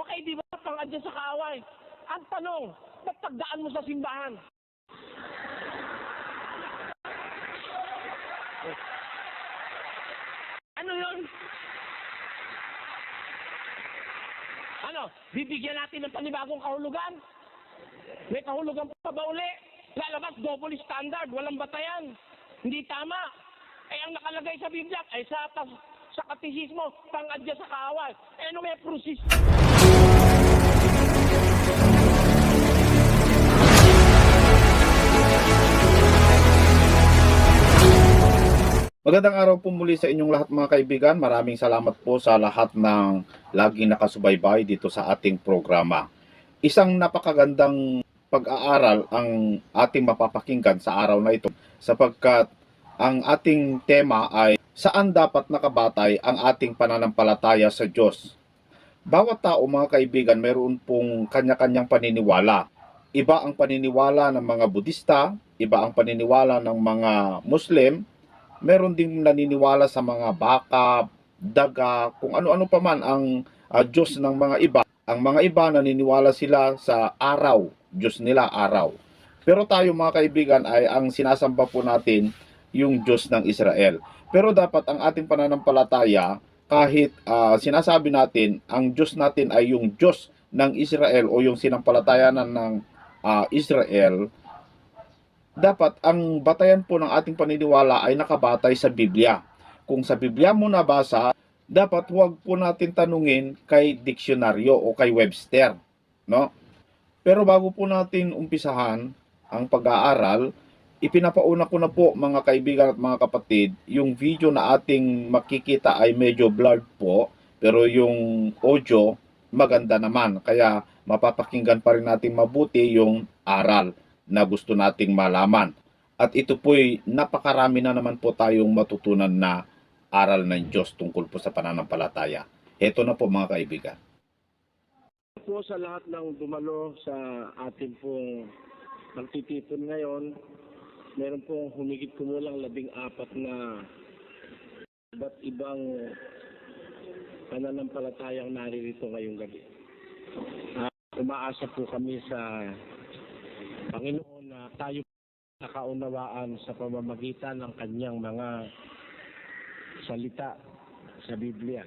Okay, di ba? Pang-adya sa kaaway. Ang tanong, ba't pagdaan mo sa simbahan? Ano yun? Ano? Bibigyan natin ng panibagong kahulugan? May kahulugan pa ba uli? Lalabas, double standard, walang batayan. Hindi tama. Eh, ang nakalagay sa Biblia, ay sa katisismo, pang-adya sa kaaway. Eh, ano may prosis? Magandang araw po muli sa inyong lahat mga kaibigan. Maraming salamat po sa lahat ng laging nakasubaybay dito sa ating programa. Isang napakagandang pag-aaral ang ating mapapakinggan sa araw na ito sapagkat ang ating tema ay saan dapat nakabatay ang ating pananampalataya sa Diyos. Bawat tao mga kaibigan mayroon pong kanya-kanyang paniniwala. Iba ang paniniwala ng mga Budista, iba ang paniniwala ng mga Muslim, meron ding naniniwala sa mga baka, daga, kung ano-ano pa man ang Diyos ng mga iba. Ang mga iba naniniwala sila sa araw, Diyos nila araw. Pero tayo mga kaibigan ay ang sinasamba po natin yung Diyos ng Israel. Pero dapat ang ating pananampalataya, kahit sinasabi natin ang Diyos natin ay yung Diyos ng Israel o yung sinampalatayanan ng Israel, dapat ang batayan po ng ating paniniwala ay nakabatay sa Biblia. Kung sa Biblia mo nabasa, dapat huwag po natin tanungin kay diksyonaryo o kay Webster, no? Pero bago po natin umpisahan ang pag-aaral, ipinapauna ko na po mga kaibigan at mga kapatid, yung video na ating makikita ay medyo blurred po, pero yung audio maganda naman. Kaya mapapakinggan pa rin natin mabuti yung aral na gusto nating malaman. At ito po'y napakarami na naman po tayong matutunan na aral ng Diyos tungkol po sa pananampalataya. Ito na po mga kaibigan. Po sa lahat ng dumalo sa ating pong pagtitipon ngayon, meron pong humigit kumulang 14 na iba't ibang pananampalatayang naririto ngayong gabi. Umaasa po kami sa Panginoon na tayo nakaunawaan sa pamamagitan ng kanyang mga salita sa Biblia.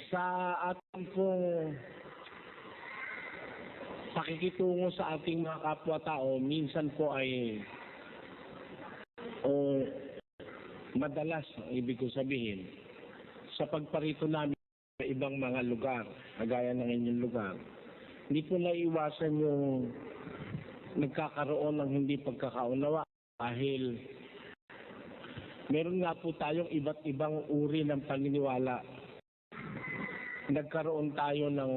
Sa ating pong pakikitungo sa ating mga kapwa-tao, minsan po ay madalas, ibig ko sabihin, sa pagparito namin sa ibang mga lugar, kagaya ng inyong lugar, hindi po naiwasan yung nagkakaroon ng hindi pagkakaunawa dahil meron nga po tayong iba't ibang uri ng paniniwala. Nagkakaroon tayo ng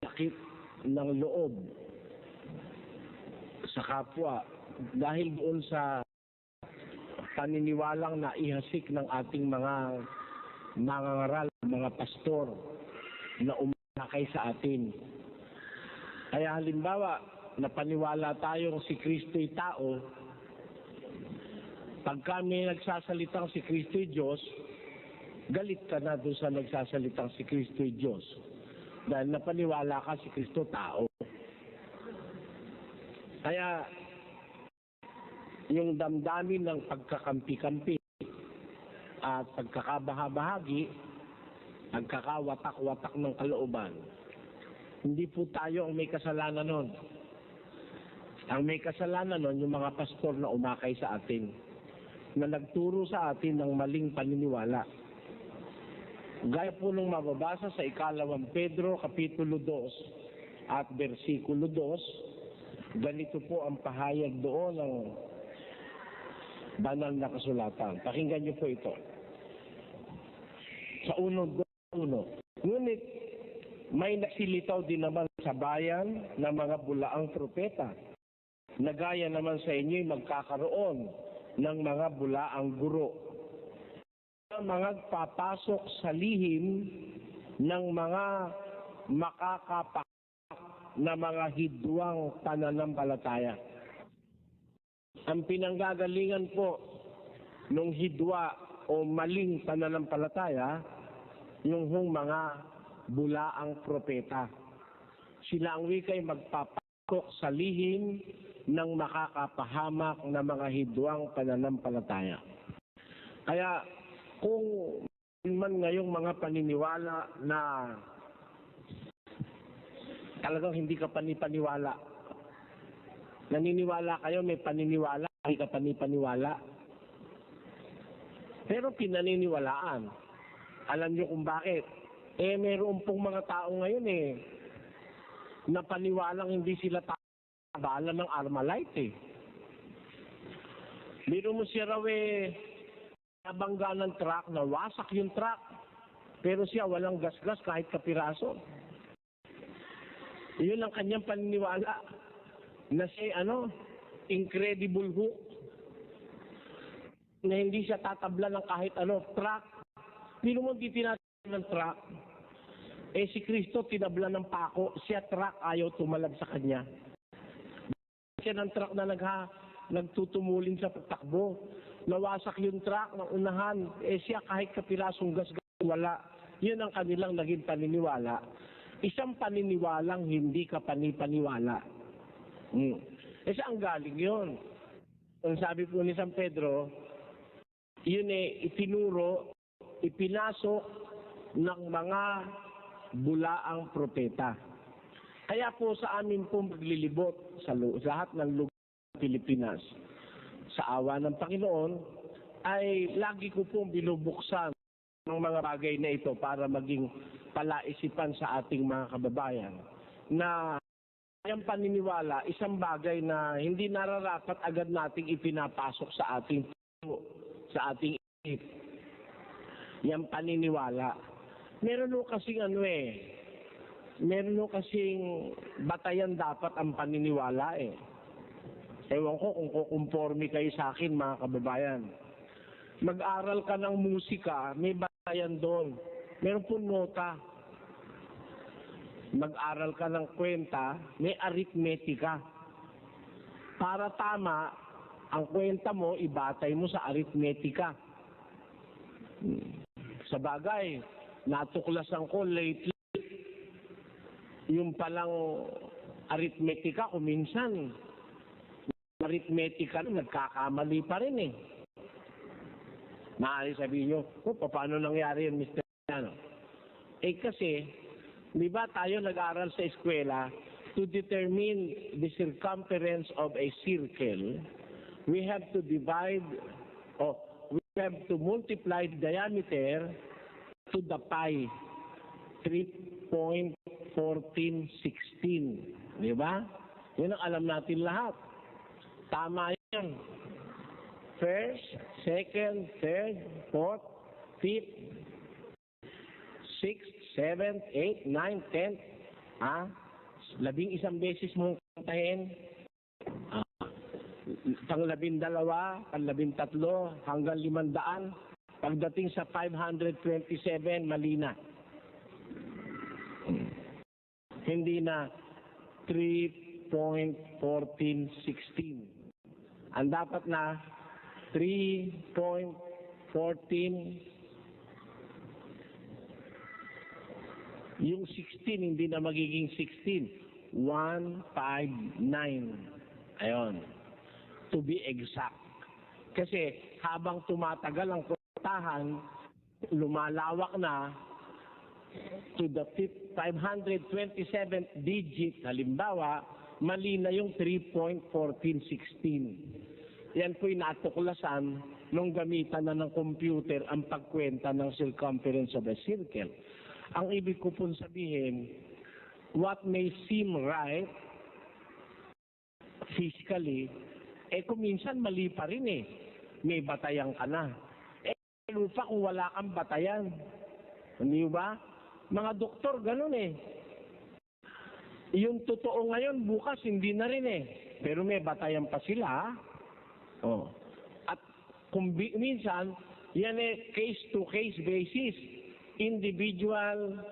sakit ng loob sa kapwa dahil doon sa paniniwalang naihasik ng ating mga mangangaral, mga pastor na umakay sa atin. Kaya halimbawa, napaniwala tayong si Kristo'y tao, pag kami nagsasalitang si Kristo'y Diyos, galit ka na doon sa nagsasalitang si Kristo'y Diyos. Dahil napaniwala ka si Kristo tao. Kaya, yung damdamin ng pagkakampi-kampi at pagkakabahabahagi, pagkakawatak-watak ng kalooban, hindi po tayo ang may kasalanan nun. Ang may kasalanan nun, yung mga pastor na umakay sa atin, na nagturo sa atin ng maling paniniwala. Gaya po nung mababasa sa 2 Pedro, Kapitulo 2 at versikulo 2, ganito po ang pahayag doon ng banal na kasulatan. Pakinggan niyo po ito. Sa 1:1, ngunit may nasilitaw din naman sa bayan ng mga bulaang propeta, na gaya naman sa inyo'y magkakaroon ng mga bulaang guro, mga papasok sa lihim ng mga makakapak na mga hidwang pananampalataya. Ang pinanggagalingan po nung hidwa o maling pananampalataya, yung hong mga bulaang propeta. Sila ang wika'y magpapasok sa lihim ng makakapahamak na mga hidwang pananampalataya. Kaya kung man ngayong mga paniniwala na talagang hindi ka panipaniwala, naniniwala kayo may paniniwala, hindi ka panipaniwala, pero pinaniniwalaan. Alam niyo kung bakit? Meron pong mga tao ngayon na paniwalang hindi sila bala ng Armalite Biro mo siya raw nabangga ng truck, nawasak yung truck, pero siya walang gasgas kahit kapiraso. Iyon ang kanyang paniniwala na siya incredible hook, na hindi siya tatabla ng kahit truck. Biro mo di tinatabla ng truck. Si Kristo tinabla ng pako, siya truck ayaw tumalab sa kanya. Siya ng truck na nagtutumulin sa patakbo. Nawasak yung truck ng unahan, siya kahit kapirasong gasgas wala. Yun ang kanilang naging paniniwala. Isang paniniwalang hindi ka panipaniwala. Saan galing yun? Ang sabi po ni San Pedro, yun itinuro, ipinasok ng mga bulaang propeta. Kaya po sa amin po maglilibot sa lahat ng lugar ng Pilipinas, sa awa ng Panginoon, ay lagi ko pong binubuksan ng mga bagay na ito para maging palaisipan sa ating mga kababayan na yung paniniwala, isang bagay na hindi nararapat agad nating ipinapasok sa ating puso, sa ating isip. Yung paniniwala. Meron mo kasing meron mo kasing batayan dapat ang paniniwala Ewan ko kung kukumporme kayo sa akin mga kababayan. Mag-aral ka ng musika, may batayan doon. Meron po nota. Mag-aral ka ng kwenta, may arithmetica. Para tama, ang kwenta mo, ibatay mo sa arithmetica. Sa bagay, natuklasan ko lately, yung palang arithmetica, kung minsan, arithmetica nagkakamali pa rin Maaari sabihin nyo, paano nangyari yun, Mr. Kasi, di ba tayo nag-aral sa eskwela, to determine the circumference of a circle, we have to multiply the diameter to the pi, 3.1416. Di ba? Yun ang alam natin lahat. Tama yan. First, second, third, fourth, fifth, sixth, seventh, eighth, ninth, tenth. 11 beses mong kantahin. Pang-12, pang-13, hanggang 500. Pagdating sa 527, mali na. Hindi na 3.1416. Ang dapat na 3.14. Yung 16 hindi na magiging 16. 159. Ayon. To be exact. Kasi habang tumatagal ang kwentahan, lumalawak na to the 527th digit, halimbawa, mali na yung 3.1416. Yan po'y natuklasan nung gamitan na ng computer ang pagkwenta ng circumference of a circle. Ang ibig ko pong sabihin, what may seem right physically, kung minsan mali pa rin may batayan ka na. Lupa kung wala kang batayan. Hindi ba? Mga doktor, ganun Yung totoo ngayon, bukas hindi na rin Pero may batayan pa sila. At kung minsan, yan case-to-case basis. Individual,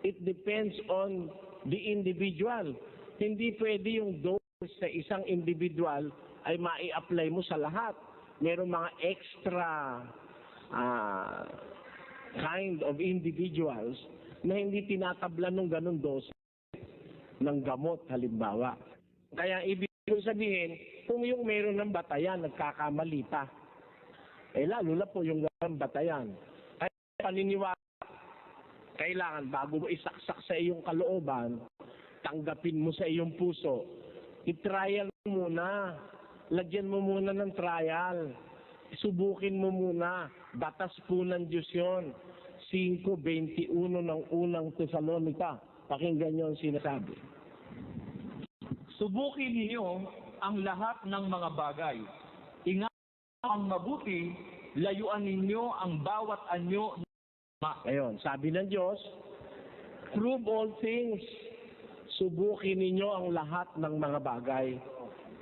it depends on the individual. Hindi pwede yung dose sa isang individual ay mai-apply mo sa lahat. Meron mga extra kind of individuals na hindi tinatablan ng ganun dose ng gamot halimbawa. Kaya ibig sabihin, kung yung meron ng batayan, nagkakamali pa. Lalo na po yung batayan. Kaya paniniwala, kailangan bago mo isaksak sa iyong kalooban, tanggapin mo sa iyong puso, i-trial mo muna. Lagyan mo muna ng trial. Subukin mo muna. Batas po ng Diyos yun. 5:21 ng unang Tesalonica. Pakinggan niyo ang sinasabi. Subukin ninyo ang lahat ng mga bagay. Ingat ang mabuti, layuan ninyo ang bawat anyo. Ayun, sabi ng Diyos, prove all things. Subukin ninyo ang lahat ng mga bagay.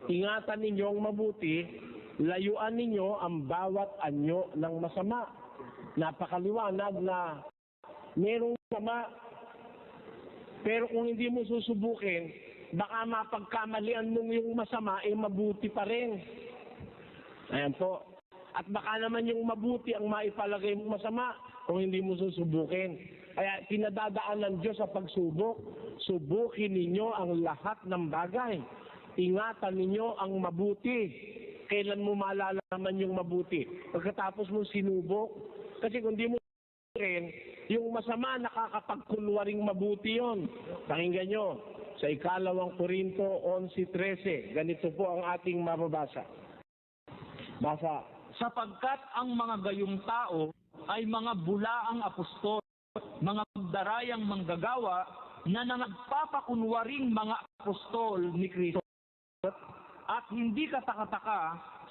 Ingatan ninyo ang mabuti, layuan ninyo ang bawat anyo ng masama. Napakaliwanag na merong masama. Pero kung hindi mo susubukin, baka mapagkamalian mong yung masama, mabuti pa rin. Ayan po. At baka naman yung mabuti ang maipalagay mong masama kung hindi mo susubukin. Kaya pinadadaan ng Diyos sa pagsubok, subukin ninyo ang lahat ng bagay. Ingatan ninyo ang mabuti. Kailan mo malalaman yung mabuti? Pagkatapos mo sinubok. Kasi kung di mo subukin, yung masama nakakapagkunwaring mabuti yon. Pakinggan nyo. Sa 2 Korinto 11:13, ganito po ang ating mababasa. Basa. Sapagkat ang mga gayong tao ay mga bulaang apostol, mga magdarayang manggagawa na nagpapakunwaring mga apostol ni Kristo. At hindi katakataka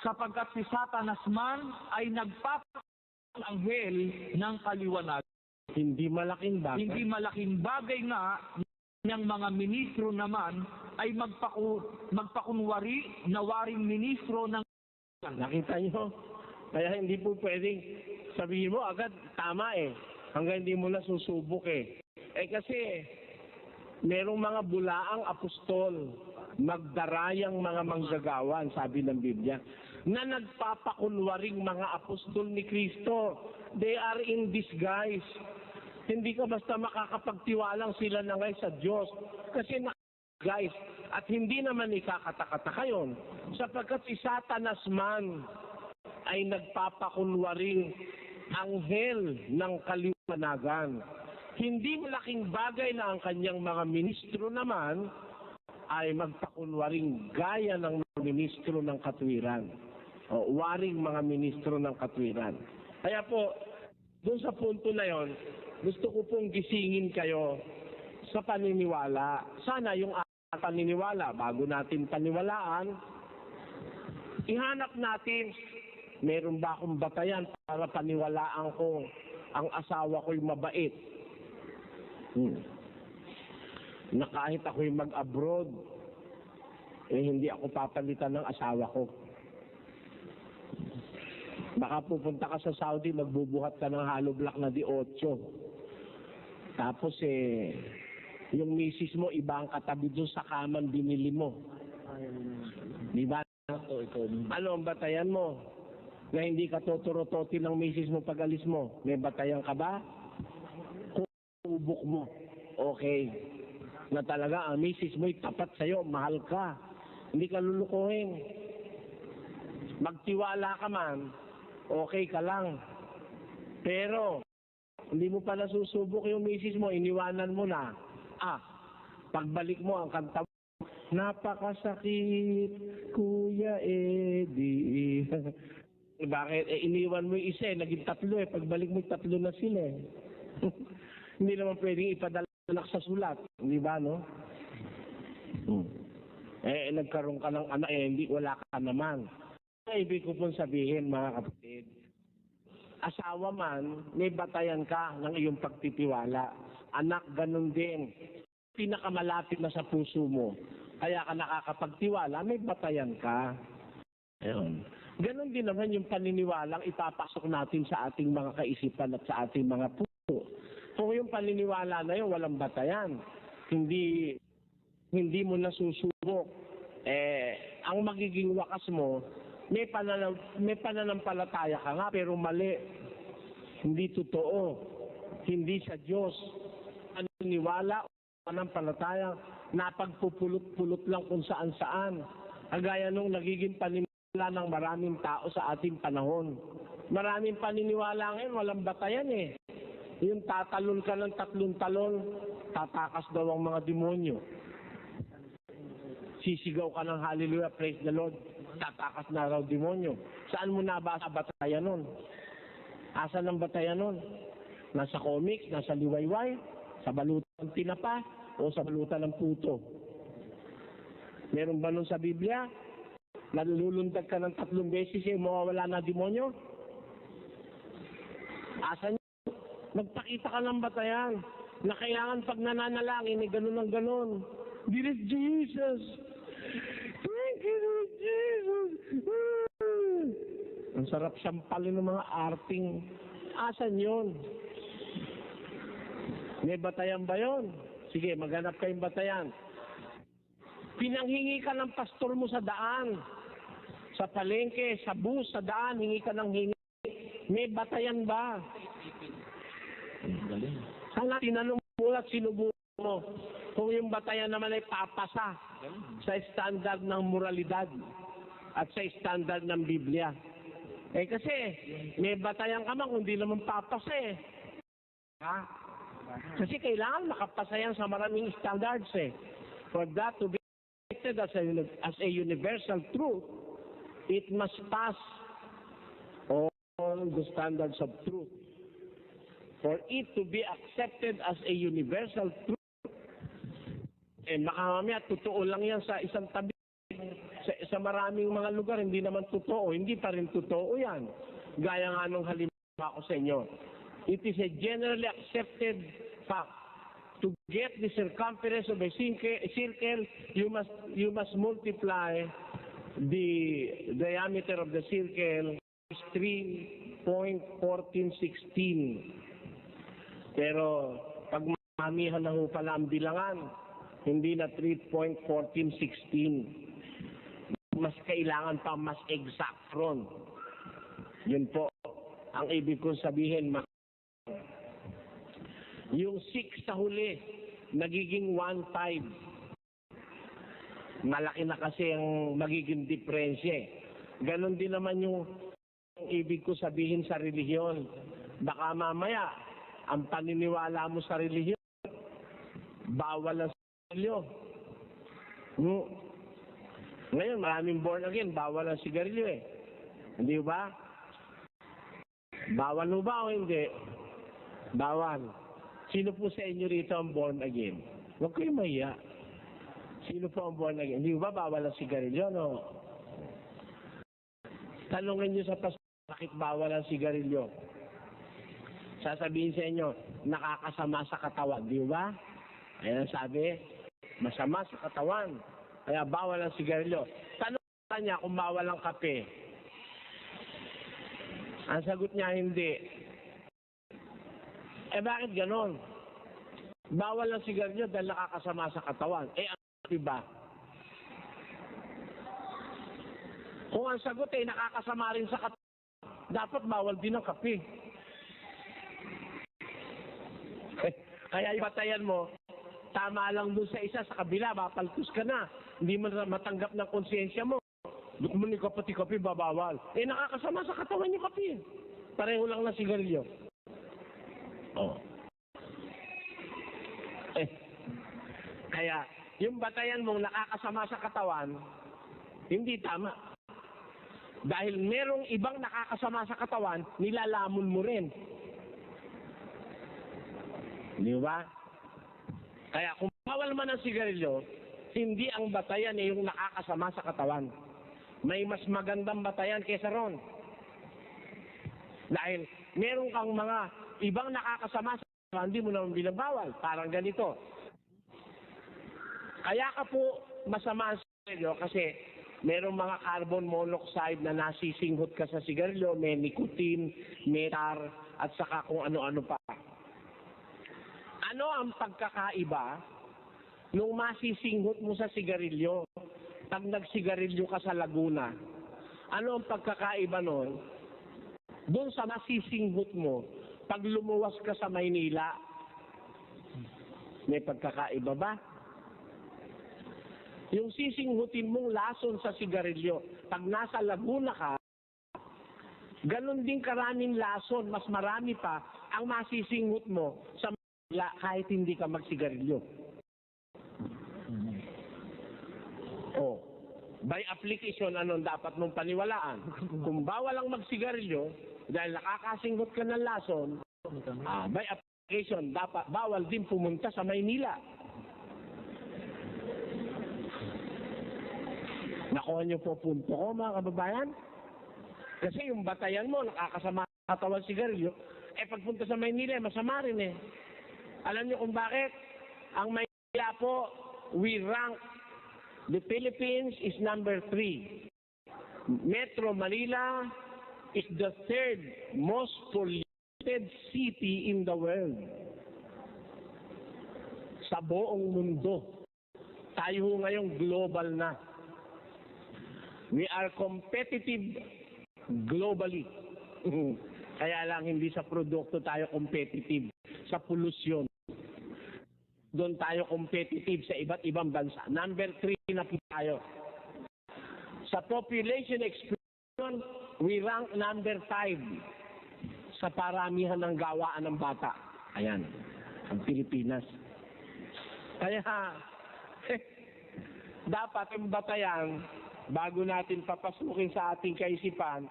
sapagkat si Satanas man ay nagpapakunwaring anghel ng kaliwanag. Hindi malaking bagay. Hindi malaking bagay nga ng mga ministro naman ay magpakunwari na waring ministro ng. Nakita nyo? Kaya hindi po pwedeng sabihin mo agad, tama hanggang hindi mo na susubok kasi merong mga bulaang apostol, magdarayang mga manggagawan, sabi ng Biblia, na nagpapakunwaring mga apostol ni Kristo. They are in disguise. Hindi ka basta makakapagtiwalang sila na ngay sa Diyos. Kasi guys, at hindi naman ikakatakataka yun, sapagkat si Satanas man ay nagpapakunwaring anghel ng kaliwanagan. Hindi malaking bagay na ang kanyang mga ministro naman ay magpakunwaring gaya ng mga ministro ng katwiran. O waring mga ministro ng katwiran. Kaya po, doon sa punto na yon, gusto ko pong gisingin kayo sa paniniwala. Sana yung paniniwala, bago natin paniwalaan, ihanap natin, meron ba akong batayan para paniwalaan ko ang asawa ko'y mabait? Na kahit ako'y mag-abroad, hindi ako papalitan ng asawa ko. Baka pupunta ka sa Saudi, magbubuhat ka ng hollow block na 18. Tapos yung misis mo, iba ang katabi doon sa kaman binili mo. Di ba? Ano ang batayan mo? Na hindi ka tuturutotin ng misis mo pag alis mo. May batayan ka ba? Kubok mo. Okay. Na talaga ang misis mo'y tapat sa'yo, mahal ka. Hindi ka lulukuhin. Magtiwala ka man, okay ka lang. Pero, hindi mo pa nasusubok yung misis mo, iniwanan mo na. Pagbalik mo ang kanta mo, napakasakit, Kuya Eddie. Bakit? Iniwan mo yung isa naging 3 pagbalik mo 3 na sila Hindi naman pwedeng ipadala sa sulat. Hindi ba, no? Nagkaroon ka ng anak, hindi, wala ka naman. Ibig ko pong sabihin, mga kapatid, asawa man, may batayan ka ng iyong pagtitiwala. Anak, ganun din. Pinakamalapit na sa puso mo. Kaya ka nakakapagtiwala, may batayan ka. Ayun. Ganon din naman yung paniniwalang ipapasok natin sa ating mga kaisipan at sa ating mga puso. Kung yung paniniwala na yun, walang batayan. Hindi mo nasusubok. Ang magiging wakas mo, may pananampalataya ka nga, pero mali. Hindi totoo. Hindi sa Diyos. Paniniwala o pananampalataya, napagpupulot-pulot lang kung saan-saan. Kagaya nung nagiging paniniwala ng maraming tao sa ating panahon. Maraming paniniwala ngayon, walang batayan eh. Yung tatalon ka ng 3 talon, tatakas daw ang mga demonyo. Sisigaw ka ng hallelujah, praise the Lord, tatakas na raw demonyo. Saan mo nabasa batayan nun? Asan ang batayan nun? Nasa comics, nasa liwayway, sa balutan ng tinapa, o sa balutan ng puto? Meron ba nun sa Biblia? Nalulundag ka ng 3 beses yung mawawala na demonyo? Asan yun? Magpakita ka ng batayan na kailangan pag nananalangin, eh, ganun ang ganun. This is Jesus. Thank you, Lord Jesus. Ang sarap sampalin ng mga arting. Asan yun? May batayan ba yun? Sige, maghanap kayong batayan. Pinanghingi ka ng pastor mo sa daan. Sa palengke, sa bus, sa daan, hingi ka ng hingi. May batayan ba? Sana tinanong mo at sinubukan mo kung yung batayan naman ay papasa sa standard ng moralidad at sa standard ng Biblia. Eh kasi, may batayan ka man kung di naman papasa eh. Ha? Kasi kailangan makapasa yan sa maraming standards eh. For that to be accepted as a universal truth, it must pass all the standards of truth. For it to be accepted as a universal truth, eh makamamaya totoo lang yan sa isang tabi. Sa maraming mga lugar, hindi naman totoo. Hindi pa rin totoo yan. Gaya nga nung halimbawa ko sa inyo. It is a generally accepted fact. To get the circumference of a circle, you must multiply the diameter of the circle is 3.1416. Pero pag mamihan na ho pala ang bilangan, hindi na 3.1416. Mas kailangan pa mas exact ron. Yun po ang ibig kong sabihin. Yung 6 sa huli, nagiging 1.5. Malaki na kasi ang magiging diferensya. Ganon din naman yung ibig ko sabihin sa relihiyon. Baka mamaya, ang paniniwala mo sa relihiyon, bawal ang sigarilyo. Ngayon, maraming born again, bawal ang sigarilyo eh. Hindi ba? Bawal mo ba o hindi? Bawal. Sino po sa inyo rito ang born again? Huwag kayo mahiya. Sino po ang born again? Hindi ba bawal ang sigarilyo, no? Tanungin nyo sa pastor, bakit bawal ang sigarilyo? Sasabihin sa inyo, nakakasama sa katawan, di ba? Ayan ang sabi, masama sa katawan, kaya bawal ang sigarilyo. Tanungin niya kung bawal ang kape. Ang sagot niya, hindi. Eh bakit ganon? Bawal ang sigarilyo dahil nakakasama sa katawan. Eh ang kape ba? Kung ang sagot ay nakakasama rin sa katawan, dapat bawal din ang kape. Kaya ibatayan mo, tama lang doon sa isa, sa kabila, mapaltus ka na. Hindi mo matanggap ng konsensya mo. Doon mo ni kape babawal. Eh nakakasama sa katawan yung kape. Pareho lang na sigarilyo. Oh. Kaya, yung batayan mong nakakasama sa katawan, hindi tama. Dahil merong ibang nakakasama sa katawan, nilalamon mo rin. Di ba? Kaya kung bawal man ang sigarilyo, hindi ang batayan yung nakakasama sa katawan. May mas magandang batayan kaysa ron. Dahil meron kang mga ibang nakakasama sa katawan, hindi mo naman bilang bawal. Parang ganito. Kaya ka po masama ang sigarilyo kasi merong mga carbon monoxide na nasisinghot ka sa sigarilyo, may nicotine, may tar, at saka kung ano-ano pa. Ano ang pagkakaiba nung masisinghot mo sa sigarilyo pag nagsigarilyo ka sa Laguna? Ano ang pagkakaiba nun Doon sa masisinggot mo, pag lumuwas ka sa Maynila, may pagkakaiba ba? Yung sisinghutin mong lason sa sigarilyo, pag nasa Laguna ka, ganun din karaming lason, mas marami pa ang masisinghut mo sa Manila kahit hindi ka magsigarilyo. Oh, by application, anong dapat mong paniwalaan? Kung bawal ang magsigarilyo, dahil nakakasinggot ka ng lason, by application, dapat bawal din pumunta sa Maynila. Nakuha niyo po punto ko, mga kababayan? Kasi yung batayan mo, nakakasama katawan sigarilyo, pagpunta sa Maynila, masama rin eh. Alam niyo kung bakit? Ang Maynila po, we rank, the Philippines is number 3. Metro Manila is the 3rd most polluted city in the world. Sa buong mundo. Tayo ngayong global na. We are competitive globally. Kaya lang hindi sa produkto tayo competitive, sa polusyon. Doon tayo competitive sa iba't ibang bansa. Number 3 na po tayo. Sa population explosion, we rank number 5 sa paramihan ng gawaan ng bata. Ayan, ang Pilipinas. Kaya, dapat yung batayan, bago natin papasukin sa ating kaisipan,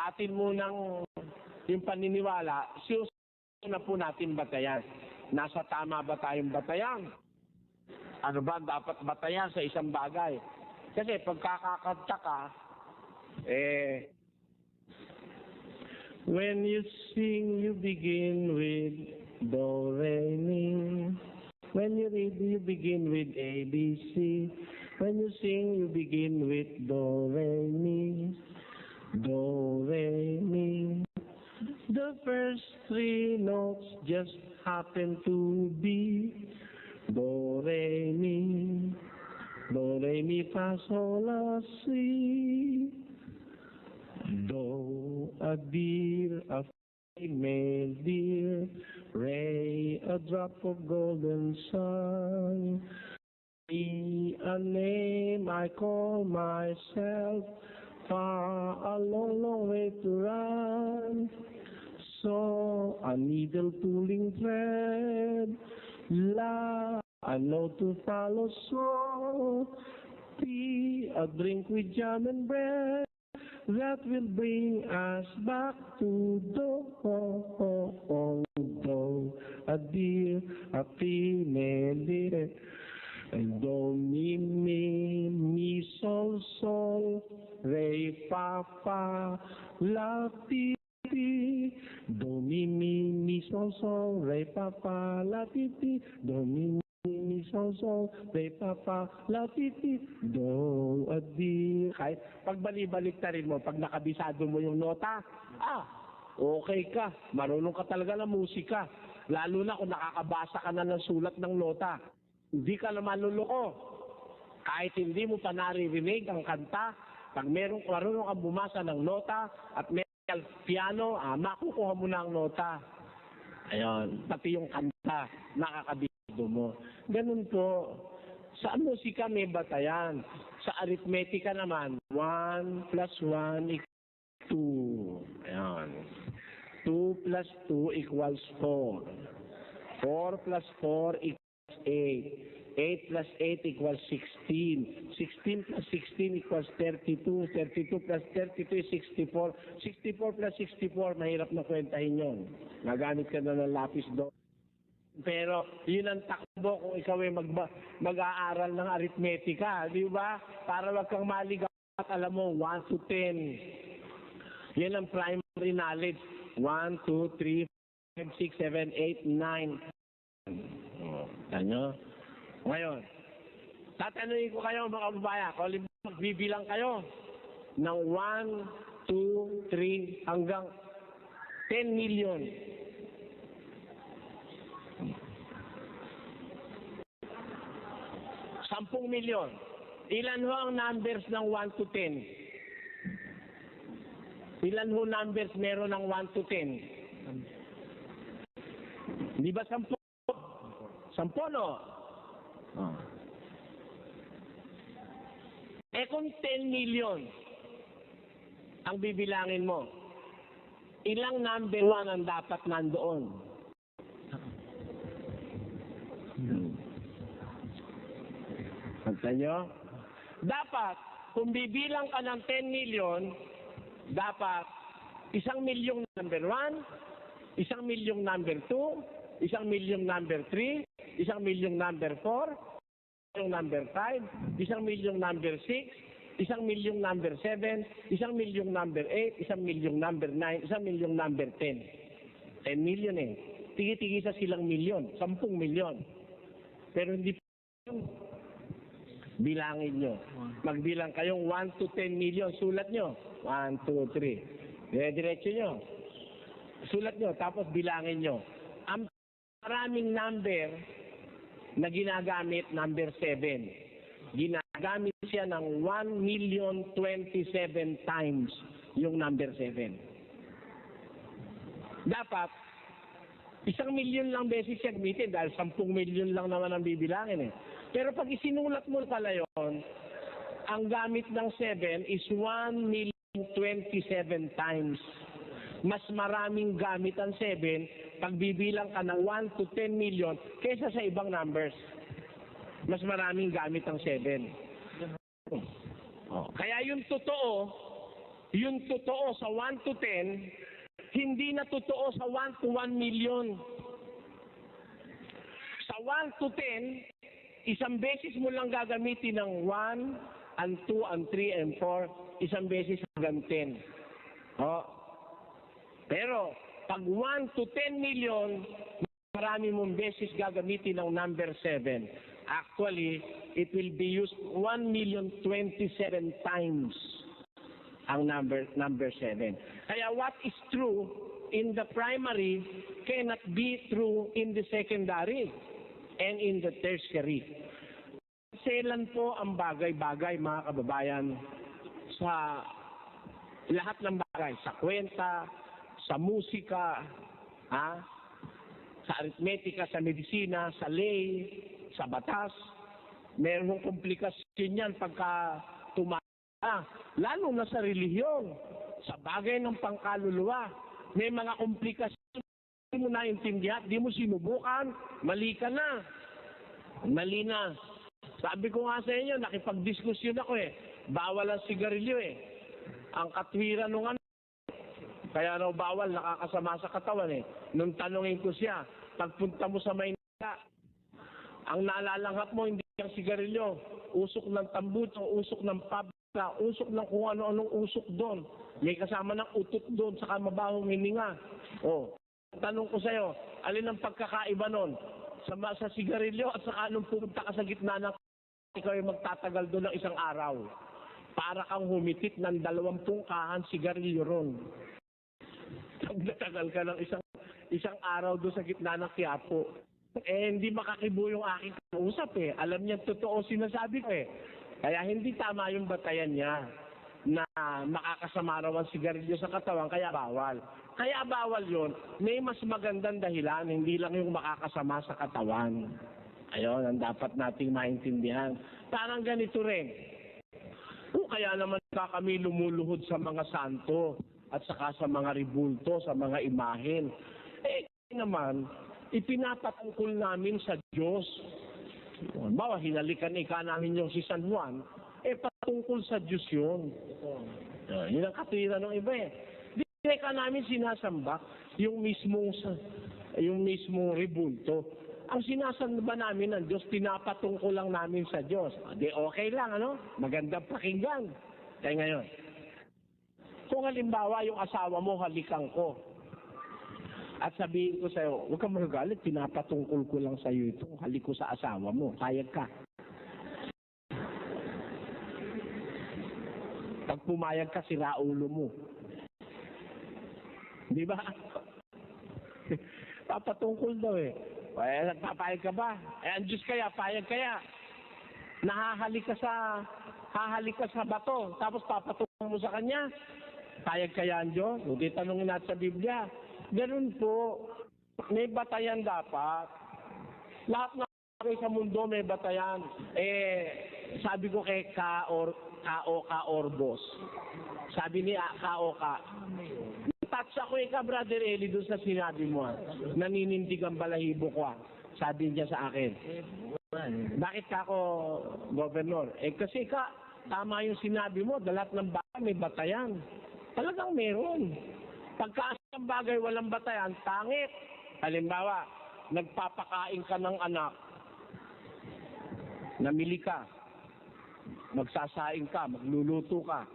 atin munang yung paniniwala, susunod na po natin batayan. Nasa tama ba tayong batayan? Ano ba dapat batayan sa isang bagay? Kasi pagkakakanta ka, when you sing, you begin with do, re, mi. When you read, you begin with A, B, C. When you sing, you begin with do, re, mi. Do, re, mi. The first 3 notes just happen to be do, re, mi. Do, re, mi, fa, sol, la, si. Do, a deer, a female deer. Re, a drop of golden sun. Mi, a name I call myself. Fa, a long, long way to run. So, a needle pulling thread. La, a note to follow. So, P, a drink with jam and bread. That will bring us back to do, do, a deer, a female deer. Do, mi, sol, sol, re, fa, fa, la, ti, ti. Do, mi, sol, sol, re, fa, fa, la, ti, ti. Do, mi, sol, sol, re, fa, fa, la, ti, ti. Do, a, di. Kahit pag balibalik na rin mo, pag nakabisado mo yung nota, okay ka. Marunong ka talaga ng musika. Lalo na kung nakakabasa ka na ng sulat ng nota. Hindi ka na maluloko. Kahit hindi mo pa naririnig ang kanta, pag marunong kang bumasa ng nota at may piano, makukuha mo na ang nota. Ayun, pati yung kanta, nakakabisado mo. Ganun po, sa musika may batayan. Sa arithmetica naman, 1 plus 1 equals 2. Ayan. 2 plus 2 equals 4. 4 plus 4 equals 8. 8 plus 8 equals 16. 16 plus 16 equals 32. 32 plus 32 is 64. 64 plus 64, mahirap na kwentahin yun. Nagamit ka na ng lapis doon. Pero yun ang takbo kung ikaw ay mag-aaral ng arithmetica, di ba? Para wag kang maligaw at alam mo, 1 to 10. Yan ang primary knowledge. 1, 2, 3, 5, 6, 7, 8, 9. Ano? Ngayon, tatanungin ko kayo mga kababayan, kung magbibilang kayo ng 1, 2, 3 hanggang 10 million. 10 milyon. Ilan ho ang numbers ng 1 to 10? Ilan ho numbers meron ng 1 to 10? Di ba 10? 10, no? Oh. Eh kung 10 million ang bibilangin mo, ilang number 1 ang dapat nandoon? Pagsa nyo? Dapat, kung bibilang ka ng 10 million, dapat 1 milyong number 1, 1 milyong number 2, 1 milyong number 3, 1 milyong number 4, 1 milyong number 5, 1 milyong number 6, 1 milyong number 7, 1 milyong number 8, 1 milyong number 9, 1 milyong number 10. 10 million eh. Tigi-tigi sa silang milyon, 10 milyon. Pero hindi bilangin nyo. Magbilang kayong 1 to 10 million. Sulat nyo. 1, 2, 3. Diretso nyo. Sulat nyo. Tapos bilangin nyo. Ang maraming number na ginagamit, number 7. Ginagamit siya ng 1,027,000 times yung number 7. Dapat, 1 milyon lang beses siya gamitin dahil 10 milyon lang naman ang bibilangin eh. Pero pag isinulat mo pala yun, ang gamit ng 7 is 1,027,000 times. Mas maraming gamit ang 7 pag bibilang ka ng 1 to 10 million kaysa sa ibang numbers. Mas maraming gamit ang 7. Oh. Kaya yung totoo sa 1 to 10, hindi na totoo sa 1 to 1 million. Sa 1 to 10, isang beses mo lang gagamitin ng 1, and 2, and 3, and 4. Isang beses hanggang 10. Oh. Pero, pag 1 to 10 million, marami mong beses gagamitin ng number 7. Actually, it will be used 1,027,000 times ang number 7. Kaya what is true in the primary cannot be true in the secondary and in the tertiary. Selan po ang bagay-bagay, mga kababayan, sa lahat ng bagay, sa kwenta, sa musika, sa aritmetika, sa medisina, sa lay, sa batas. Merong komplikasyon yan pagka tumata, lalo na sa relihiyon, sa bagay ng pangkaluluwa. May mga komplikasyon di mo naintindihan, di mo sinubukan, mali ka na. Mali na. Sabi ko nga sa inyo, nakipag-diskusyon ako eh. Bawal ang sigarilyo eh. Ang katwiran nung kaya raw bawal, nakakasama sa katawan eh. Nung tanungin ko siya, pagpunta mo sa Maynila, ang naalalanghap mo hindi ang sigarilyo, usok ng tambuto, usok ng pabla, usok ng kung ano-anong usok doon. May kasama ng utot doon, saka mabahong hininga. Oh. Tanong ko sa'yo, alin ang pagkakaiba nun? Sa sigarilyo at saka anong pumunta ka sa gitna ng ikaw ay magtatagal doon ng isang araw. Para kang humitit ng 20 kahan sigarilyo ron. Pag natagal ka ng isang araw doon sa gitna ng Quiapo, hindi makakibo yung aking kausap eh. Alam niya totoo sinasabi ko eh. Kaya hindi tama yung batayan niya na makakasama raw ang sigarilyo sa katawan, kaya bawal. Kaya bawal yun, may mas magandang dahilan, hindi lang yung makakasama sa katawan. Ayun, ang dapat nating maintindihan. Parang ganito rin. Kaya naman kami lumuluhod sa mga santo at saka sa mga ribulto, sa mga imahen. Naman, ipinapatungkol namin sa Diyos. Bawa, hinalikan ika namin yung si San Juan, patungkol sa Diyos yun. Yun ang katwiran ng iba eh. Di ka namin sinasamba yung mismong ribulto. Ang sinasamba namin ng Diyos, pinapatungkol lang namin sa Diyos. Di okay lang, ano? Magandang pakinggan. Kaya ngayon, kung halimbawa yung asawa mo, halikan ko. At sabihin ko sa'yo, huwag kang magagalit, pinapatungkol ko lang sa'yo ito. Halik ko sa asawa mo, kayag ka. Pag pumayag ka, sira ulo mo. Di ba? Papatungkol daw eh. Nagpapayag ka ba? Ang Diyos kaya, payag kaya. Hahalik ka sa bato, tapos papatungkol mo sa Kanya. Payag kaya ang Diyos? Hindi tanongin natin sa Biblia. Ganun po, may batayan dapat. Lahat ng bagay sa mundo may batayan. Sabi ko kay K.O.K. Orbos. Sabi ni K.O.K. Touch ako Brother Eli, doon sa sinabi mo. Naninindig ang balahibo ko. Sabi niya sa akin. Bakit ka ako, Governor? Kasi tama yung sinabi mo, lahat ng bagay may batayan. Talagang meron. Pagka ang bagay walang batayan, pangit. Halimbawa, nagpapakain ka ng anak, namili ka, magsasaing ka, magluluto ka,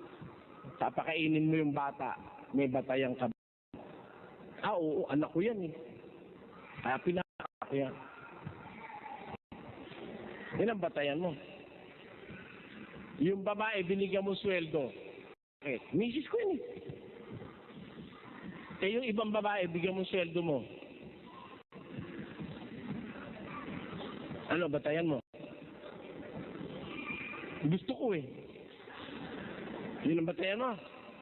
papakainin mo yung bata, may batayan ka. Oo, anak ko yan eh. Kaya pinaka ko yan. Yan ang batayan mo. Yung babae, binigyan mo sweldo. Okay, misis ko yan eh. Yung ibang babae, bigyan mo sweldo mo. Ano, batayan mo? Gusto ko eh. Yun ang batayan mo.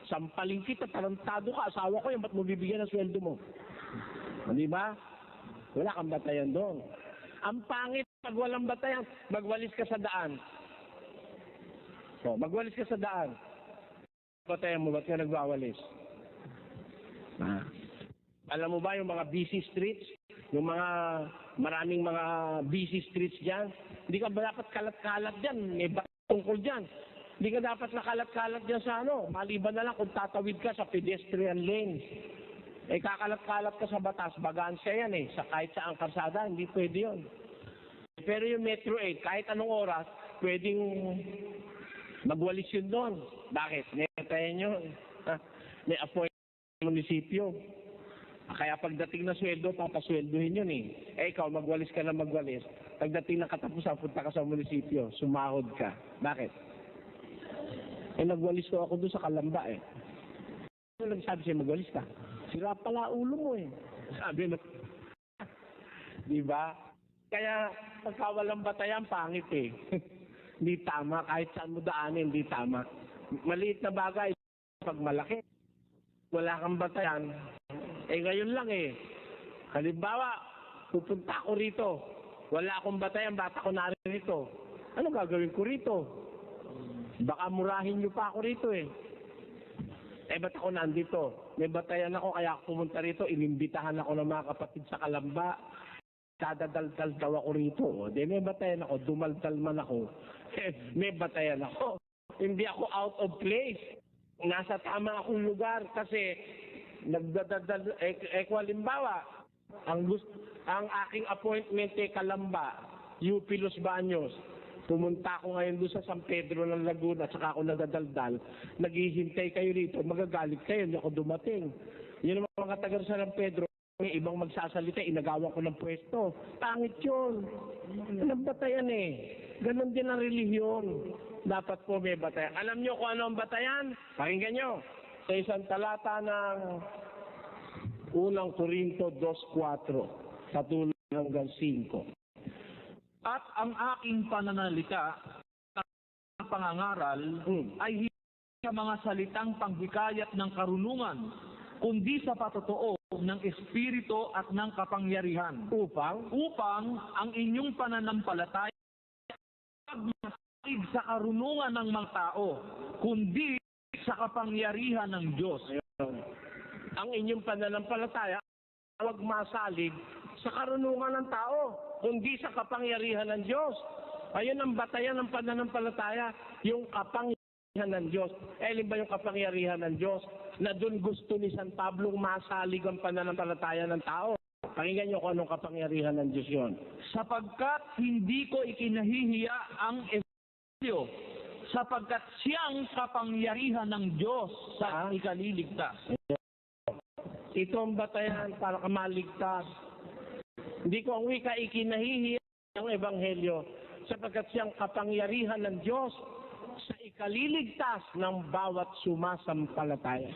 Sampaling kita, tarantado ka, asawa ko yan, ba't mo bibigyan ng sweldo mo? Di ba? Wala kang batayan doon. Ang pangit, pag walang batayan, magwalis ka sa daan. So, magwalis ka sa daan. Batayan mo, ba't ka nagwawalis? Alam mo ba yung mga busy streets? Yung mga maraming mga busy streets dyan? Hindi ka ba dapat kalat-kalat dyan? May tungkol dyan. Hindi ka dapat nakalat-kalat dyan sa maliban na lang kung tatawid ka sa pedestrian lane. Kakalat-kalat ka sa batas, bagansya yan sa kahit saang karsada, hindi pwede yun. Pero yung Metro 8, kahit anong oras, pwedeng magwalis yun doon. Bakit? Netayin yun. May appointment sa munisipyo. Kaya pagdating na sweldo, papasweldohin yun ikaw, magwalis ka na magwalis. Pagdating na katapusan, punta ka sa munisipyo, sumahod ka. Bakit? Nagwalis ko ako doon sa Kalamba Ano nagsabi siya, magwalis ka? Sira pala ulo mo Sabi na, di ba? Kaya pagka walang batayan, pangit Hindi tama. Kahit saan mo daanin, hindi tama. Maliit na bagay, pag malaki, wala kang batayan. Ngayon lang Halimbawa, pupunta ako rito. Wala akong batayan, bata ko narito. Ano gagawin ko rito? Baka murahin niyo pa ako rito ba't ako nandito? May batayan ako, kaya ako pumunta rito. Inimbitahan ako ng mga kapatid sa Kalamba. Dadadaldal daw ako rito. May batayan ako, dumaldal man ako. May batayan ako. Hindi ako out of place. Nasa tama akong lugar kasi nagdadadal, halimbawa, ang aking appointment Kalamba, UP Los Baños. Pumunta ako ngayon doon sa San Pedro ng Laguna at saka ako nagdadaldal. Naghihintay kayo rito, magagalit kayo, hindi ako dumating. Yun ang mga taga sa San Pedro, may ibang magsasalita, inagawan ko ng pwesto. Pangit yun. Anong batayan Ganon din ang relihiyon. Dapat po may batayan. Alam nyo kung ano ang batayan? Pakinggan nyo. Sa isang talata ng unang Korinto 2:4, patuloy hanggang 5. At ang aking pananalita ng pangangaral ay hindi sa mga salitang panghikayat ng karunungan, kundi sa patotoo ng Espiritu at ng kapangyarihan. Upang ang inyong pananampalataya magmasid sa karunungan ng mga tao, kundi sa kapangyarihan ng Diyos. Ang inyong pananampalataya huwag masalig sa karunungan ng tao, kundi sa kapangyarihan ng Diyos. Ayun ang batayan ng pananampalataya, yung kapangyarihan ng Diyos. Alin ba yung kapangyarihan ng Diyos? Na doon gusto ni San Pablo masalig ang pananampalataya ng tao. Pakinggan nyo kung anong kapangyarihan ng Diyos yun. Sapagkat hindi ko ikinahihiya ang Ebanghelyo, sapagkat siyang kapangyarihan ng Diyos sa ikaliligtas. Ito ang batayan para ka maligtas. Hindi ko ang wika ikinahihiya ang Ebanghelyo, sapagkat siyang kapangyarihan ng Diyos sa ikaliligtas ng bawat sumasampalataya.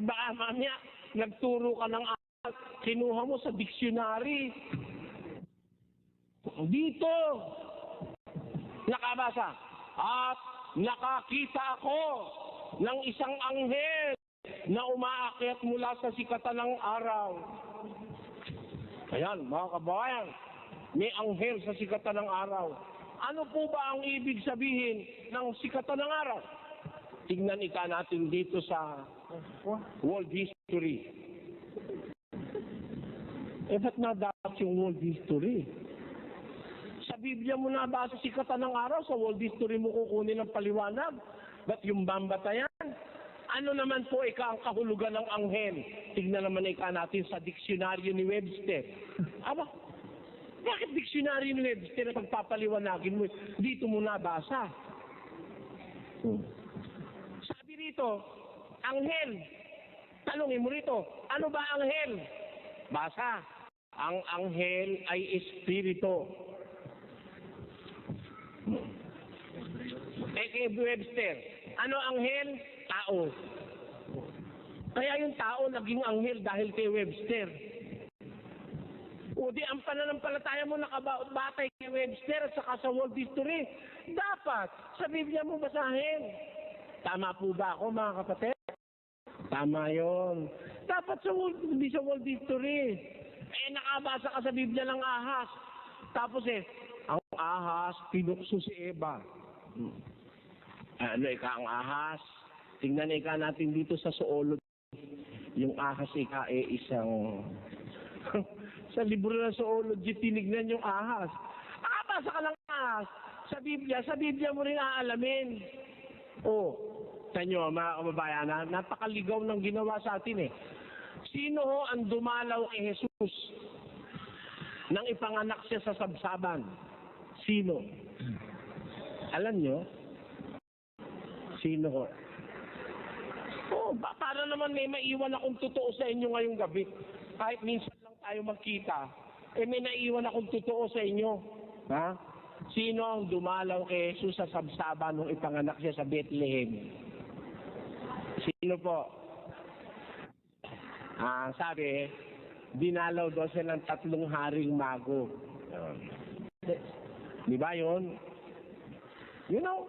Baka mamaya, nagturo ka ng kinuha mo sa dictionary. Dito, nakabasa, at nakakita ako ng isang anghel na umaakyat mula sa sikatan ng araw. Ayan, mga kabayan, may anghel sa sikatan ng araw. Ano po ba ang ibig sabihin ng sikatan ng araw? Tingnan natin dito sa world history. Ba't dapat yung world history? Sa Biblia mo na ba sa sikatan ng araw, sa world history mo kukunin ng paliwanag? Ba't yung bambatayan? Ano naman po ang kahulugan ng anghel? Tignan naman natin sa diksyonaryo ni Webster. Aba, bakit diksyonaryo ni Webster na pagpapaliwanagin mo? Dito mo nabasa. Sabi rito, anghel. Tanungin mo rito, ano ba anghel? Basa, ang anghel ay espiritu. Kay Webster, ano anghel? Tao. Kaya yung tao naging anghel dahil kay Webster. O di ang pananampalataya mo nakabatay kay Webster at saka sa world history. Dapat sa Biblia mo basahin. Tama po ba ako, mga kapatid? Tama yon. Dapat hindi sa world history. Nakabasa ka sa Biblia ng ahas. Tapos ang ahas, pinukso si Eva. Ano ang ahas? Tingnan natin dito sa Zoology. Yung ahas isang... sa libro ng Zoology, tinignan yung ahas. Nakabasa ka ng ahas. Sa Biblia mo rin aalamin. Tanyo, mga kababayan, napakaligaw ng ginawa sa atin Sino ho ang dumalaw kay Jesus nang ipanganak siya sa sabsaban? Sino? Alam nyo? Sino ho? Para naman may maiwan akong totoo sa inyo ngayong gabi. Kahit minsan lang tayo magkita, may naiwan akong totoo sa inyo. Ha? Sino ang dumalaw kay Jesus sa sabsaban nung ipanganak siya sa Bethlehem? Sino po? Sabi, dinalaw daw siya ng 3 haring mago. Di ba yun? Yun ang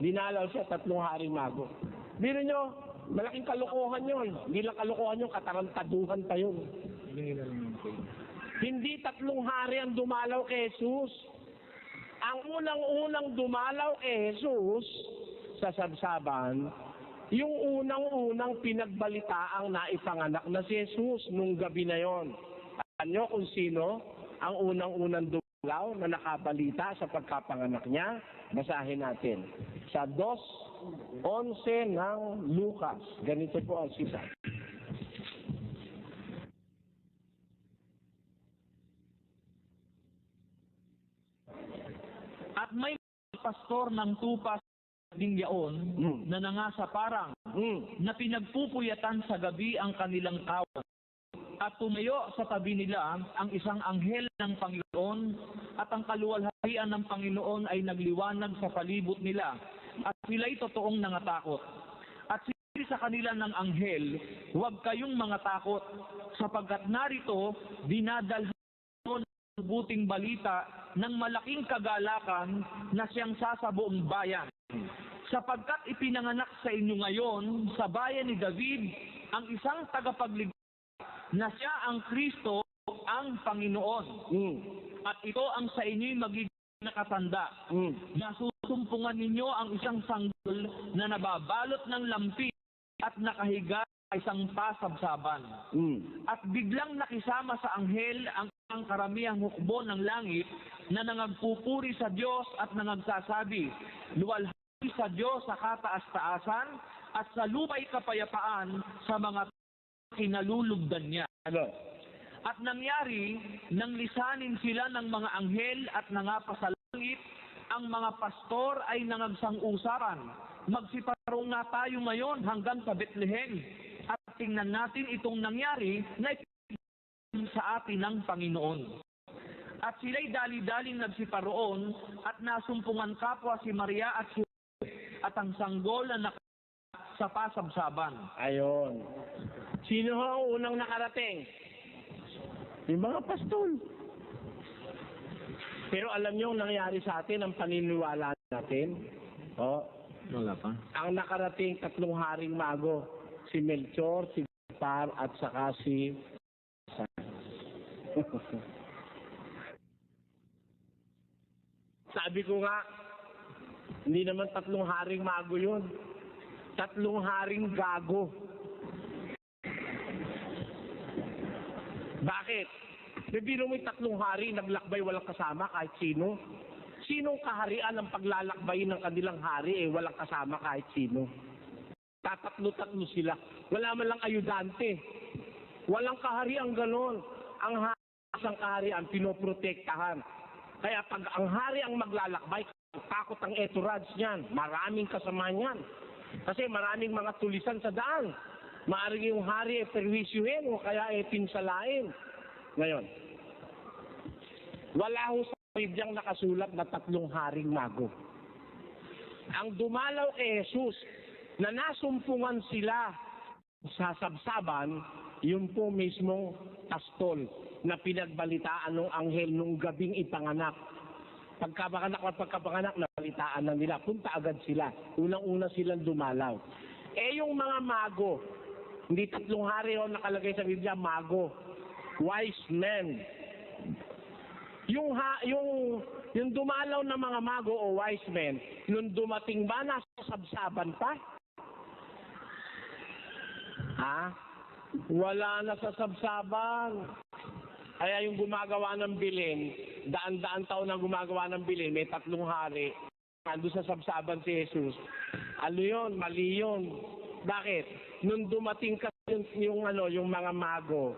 dinalaw siya 3 haring mago. Biro nyo, malaking kalokohan yun. Hindi lang kalokohan yun, katarantaduhan pa yun. Hindi 3 hari ang dumalaw kay Jesus. Ang unang-unang dumalaw kay Jesus sa sabsaban, yung unang-unang pinagbalitaang naipanganak na si Jesus nung gabi na yon. Alam nyo kung sino ang unang-unang dumalaw na nakabalita sa pagkapanganak niya? Basahin natin. Sa 2:11 ng Lucas. Ganito po ang sisa. At may pastor ng tupas ding yaon na nangasa parang na pinagpupuyatan sa gabi ang kanilang kawan. At tumayo sa tabi nila ang isang anghel ng Panginoon at ang kaluwalhatian ng Panginoon ay nagliwanag sa palibot nila at sila'y totoong nangatakot. At sinabi sa kanila ng anghel, huwag kayong mangatakot sapagkat narito dinadalhan ng buting balita ng malaking kagalakan na siyang sasabuong bayan. Sapagkat ipinanganak sa inyo ngayon sa bayan ni David ang isang tagapagligtas na siya ang Kristo ang Panginoon. At ito ang sa inyo'y magiging nakatanda. Nasusumpungan ninyo ang isang sanggol na nababalot ng lampi at nakahiga sa isang pasabsaban. At biglang nakisama sa anghel ang karamihang hukbo ng langit na nangagpupuri sa Diyos at nangagsasabi, luwalhati sa Diyos sa kataas-taasan at sa lupa'y kapayapaan sa mga kinalulugdan niya. At nangyari, nang lisanin sila ng mga anghel at nangapasalangit, ang mga pastor ay nangagsang-usapan. Magsiparong nga tayo ngayon hanggang sa Bethlehem at tingnan natin itong nangyari na sa atin ng Panginoon. At sila'y dali-daling nagsiparoon at nasumpungan kapwa si Maria at si at ang sanggol na sa pasabsaban. Ayon. Sino ang unang nakarating? Yung mga pastol. Pero alam niyo ang nangyari sa atin, ang paniniwala natin? Wala pa. Ang nakarating 3 haring mago, si Melchor, si Gaspar, at saka si Sabi ko nga, hindi naman 3 haring mago yun. 3 haring gago. Bakit? Bibiro mo yung 3 hari, naglakbay walang kasama kahit sino. Sinong kaharian ang paglalakbay ng kanilang hari walang kasama kahit sino? Tatatlo-tatlo sila. Wala man lang ayudante. Walang kahariang ganon. Ang isang kaharian, pinoprotektahan. Kaya pag ang hari ang maglalakbay, takot ang entourage niyan. Maraming kasama niyan. Kasi maraming mga tulisan sa daan. Maaring yung hari perwisyuhin o kaya pinsalain. Ngayon, wala ho sa Bibliang nakasulat na 3 haring mago. Ang dumalaw kay Jesus na nasumpungan sila sa sabsaban, yun po mismong pastol na pinagbalitaan ng anghel nung gabing ipanganak. Pagkapanganak, nabalitaan na nila. Punta agad sila. Unang-una silang dumalaw. Yung mga mago, hindi 3 hari o nakalagay sa Biblia, mago. Wise men. Yung dumalaw na mga mago o wise men, nung dumating ba nasa sabsaban pa? Ha? Wala na sa sabsaban. Kaya yung gumagawa ng bilin, daan-daan taon na gumagawa ng bilin, may 3 hari, nandun sa sabsaban si Jesus. Ano yun? Mali yun. Bakit? Nung dumating kasi yung mga mago,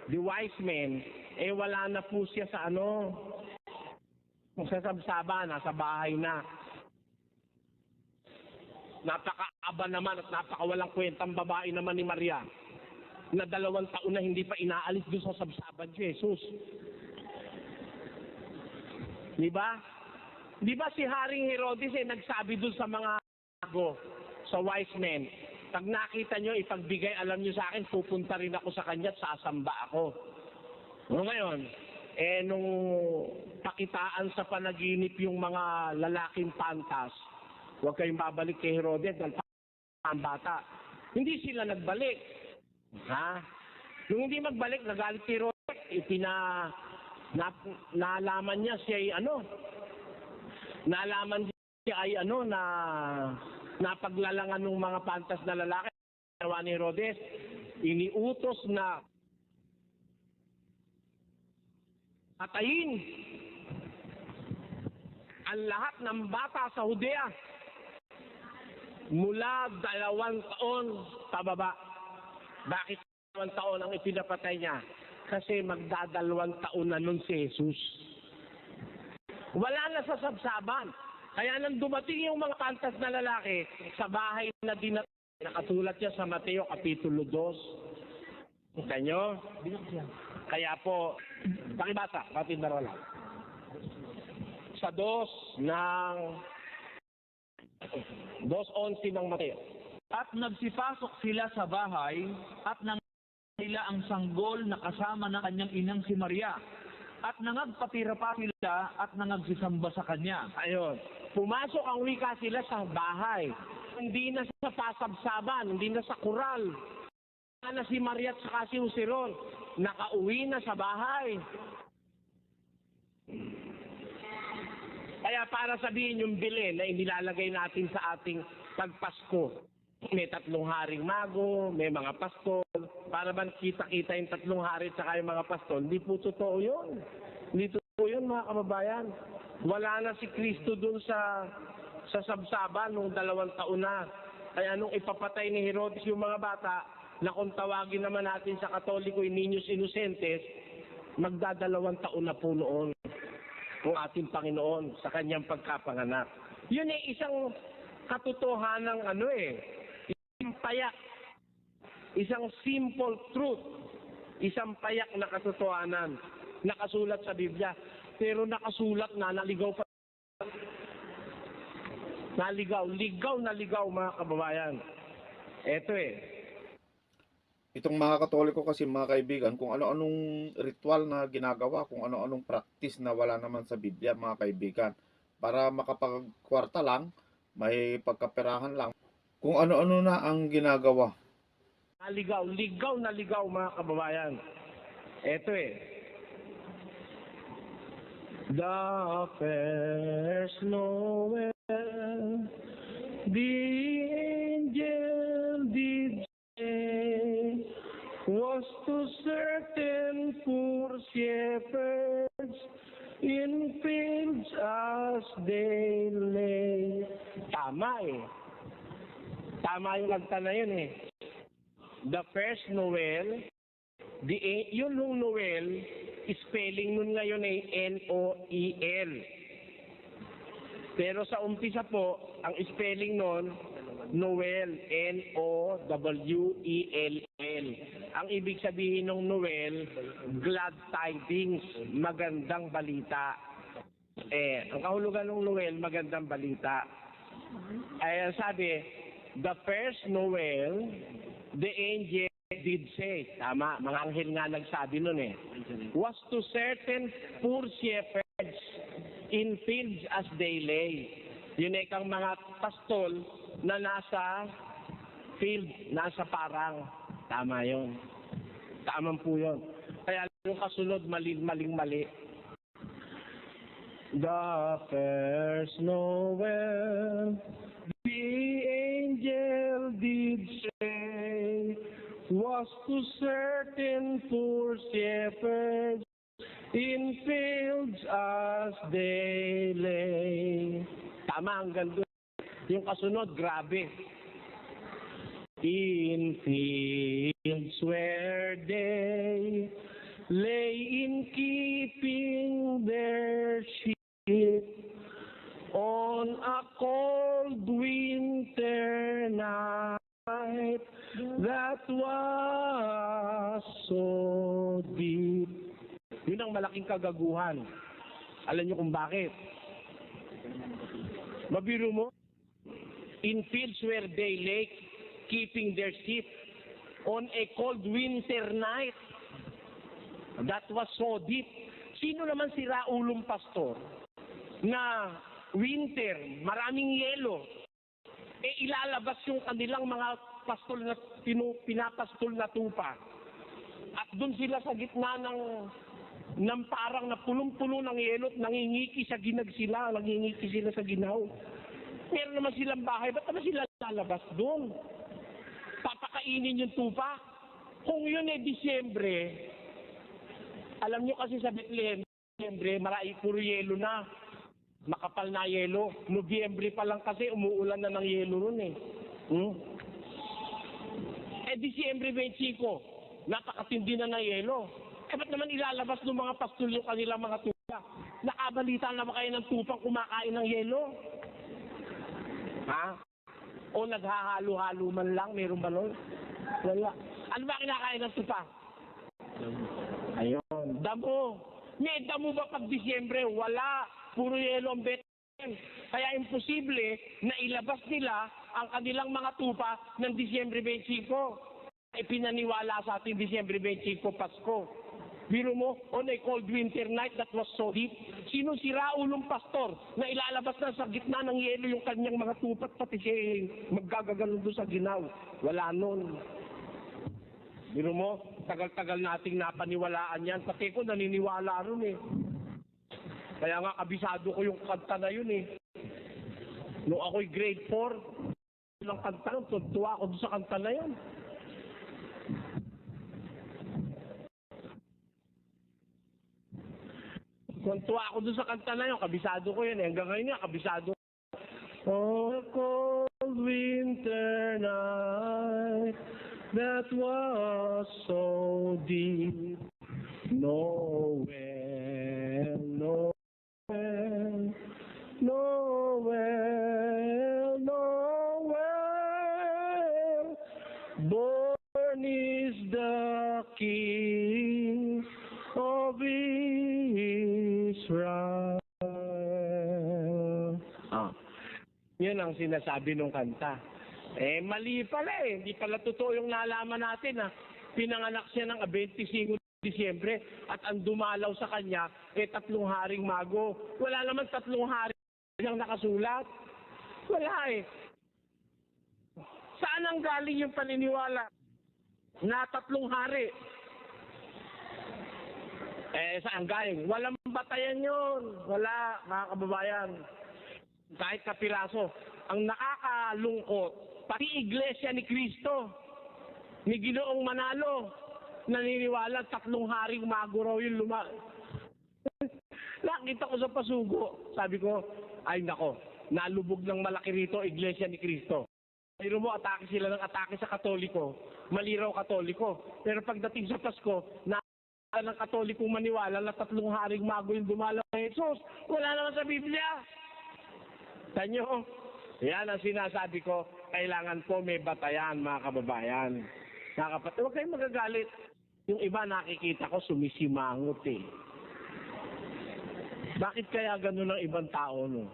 the wise men, wala na po siya sa sa sabsaban, nasa bahay na. Napakaaba naman at napakawalang kwentang babae naman ni Maria na 2 taon na hindi pa inaalis doon sa sabsaban si Jesus. Di ba? Di ba si Haring Herodes nagsabi doon sa mga mago, sa wise men, pag nakita nyo, ipagbigay, alam nyo sa akin, pupunta rin ako sa kanya at sasamba ako. O ngayon, nung pakitaan sa panaginip yung mga lalaking pantas, huwag kayong babalik kay Herodes dahil ang bata. Hindi sila nagbalik. Ha? Nung hindi magbalik, nagalit si Herodes, nalaman niya siya ay nalaman siya ay na napaglalangan ng mga pantas na lalaki. Ginawa ni Herodes, iniutos na patayin ang lahat ng bata sa Judea mula 2 taon pababa. Bakit 2 taon ang ipinapatay niya? Kasi magdadalawang taon na nun si Jesus. Wala na sa sabsaban. Kaya nang dumating yung mga pantas na lalaki sa bahay na dinatay, nakasulat niya sa Mateo Kapitulo 2. Kita nyo? Kaya po, pakibasa, kapatid Marola. Sa 2 ng 2:11 ng Mateo. At nagsipasok sila sa bahay at nang nila ang sanggol na kasama ng kanyang inang si Maria. At nangagpatira pa sila at nangagsisamba sa kanya. Ayun. Pumasok ang wika sila sa bahay. Hindi na sa pasabsaban, hindi na sa kural. Na si Maria at saka si Usiron, nakauwi na sa bahay. Kaya para sabihin yung bilin na inilalagay natin sa ating pagpasko, may 3 haring mago, may mga pastol, para ba kita-kita yung 3 hari at saka yung mga pastol, hindi po totoo yun. Hindi totoo yun mga kababayan. Wala na si Kristo dun sa sabsaban nung 2 taon na. Kaya nung ipapatay ni Herodes yung mga bata, na kung tawagin naman natin sa Katoliko yung Niños Inocentes, magda2 taon na po noon ang ating Panginoon sa kanyang pagkapanganak. Yun isang katotohanan isang payak, isang simple truth, isang payak na katotohanan nakasulat sa Biblia. Pero nakasulat na naligaw pa. Naligaw mga kababayan. Eto Itong mga Katoliko kasi mga kaibigan, kung ano-anong ritual na ginagawa, kung ano-anong practice na wala naman sa Biblia mga kaibigan, para makapagkwarta lang, may pagkaperahan lang. Kung ano-ano na ang ginagawa. Naligaw, ligaw na ligaw mga kababayan. Eto eh. The first Noel, the angel did say, was to certain poor shepherds in fields as they lay. Tama eh. Tama yung kanta na yun eh. The first Noel, yun yung Noel, spelling nun ngayon ay N-O-E-L. Pero sa umpisa po, ang spelling nun, Noel, N-O-W-E-L-L. Ang ibig sabihin ng Noel, glad tidings, magandang balita. Ang kahulugan ng Noel, magandang balita. Ay sabi, the first Noel, the angel did say, tama, mga anghel nga nagsabi nun eh, was to certain poor shepherds in fields as they lay. Yun ay kang mga pastol na nasa field, nasa parang. Tama yun. Tamang po yun. Kaya yung kasunod, maling-mali. The first Noel, the angel did say, was to certain poor shepherds in fields as they lay. Tama, hanggang doon. Yung kasunod, grabe. In fields where they lay in keeping their sheep, on a cold winter night that was so deep. Yun ang malaking kagaguhan. Alam niyo kung bakit? Mabiro mo? In fields where they lay, keeping their sheep, on a cold winter night that was so deep. Sino naman si Raulong pastor na winter, maraming yelo, ilalabas yung kanilang mga pastol na pinapastol na tupa. At doon sila sa gitna ng parang na pulong-pulo ng yelo at nangingiki sa ginagsila, nangingiki sila sa ginaw. Meron naman silang bahay, ba't naman sila lalabas doon? Papakainin yung tupa. Kung yun Disyembre, alam nyo kasi sa Bethlehem, Disyembre, puro yelo na. Makapal na yelo. Nobyembre pa lang kasi umuulan na ng yelo nun eh. Disyembre 25, napakatindi na ng yelo. Ba't naman ilalabas ng mga pastol yung kanilang mga tupa? Nakabalita na ba kayo ng tupang kumakain ng yelo? Ha? O naghahalo-halo man lang, meron ba nun? Wala. Ano ba kinakain ng tupa? Ayun. Damo. May damo ba pag Disyembre? Wala. Puro yelo ang Bethlehem. Kaya imposible na ilabas nila ang kanilang mga tupa ng Disyembre 25. Pinaniwala sa ating Disyembre 25, Pasko. Biro mo, on a cold winter night that was so deep, sino si Raulong pastor na ilalabas na sa gitna ng yelo yung kanyang mga tupat pati siya maggagagano doon sa ginaw? Wala nun. Biro mo, tagal-tagal nating napaniwalaan yan. Pati ko naniniwala ron eh. Kaya nga kabisado ko yung kanta na yun eh. Nung ako'y grade 4, ilang kanta nun, tuwa ako doon sa kanta na yun. Tuwa ako doon sa kanta na yun, kabisado ko yun eh. Hanggang ngayon nga, kabisado. On a cold winter night that was so deep, Noel, Noel, Noel, Noel, born is the King of Israel. Yun ang sinasabi ng kanta. Mali pala eh. Hindi pala totoo yung nalaman natin ha. Pinanganak siya ng 25 Disyembre at ang dumalaw sa kanya 3 haring mago. Wala naman 3 hari ang nakasulat. Wala eh. Saan ang galing yung paniniwala na 3 hari? Saan galing? Walang batayan yun. Wala, mga kababayan. Kahit kapiraso. Ang nakakalungkot, pati Iglesia ni Cristo, ni Ginoong Manalo, naniniwala 3 hari umago raw yung Nakita ko sa pasugo. Sabi ko, ay nako, nalubog ng malaki rito, Iglesia ni Cristo. Pero mo, atake sila ng atake sa Katoliko. Mali raw Katoliko. Pero pagdating sa Pasko, ng Katolikong maniwala na 3 haring mago yung dumalaw kay Jesus. Wala naman sa Biblia. Tanyo, yan ang sinasabi ko, kailangan po may batayan, mga kababayan. Huwag kayong magagalit. Yung iba nakikita ko sumisimangot eh. Bakit kaya gano'n ang ibang tao, no?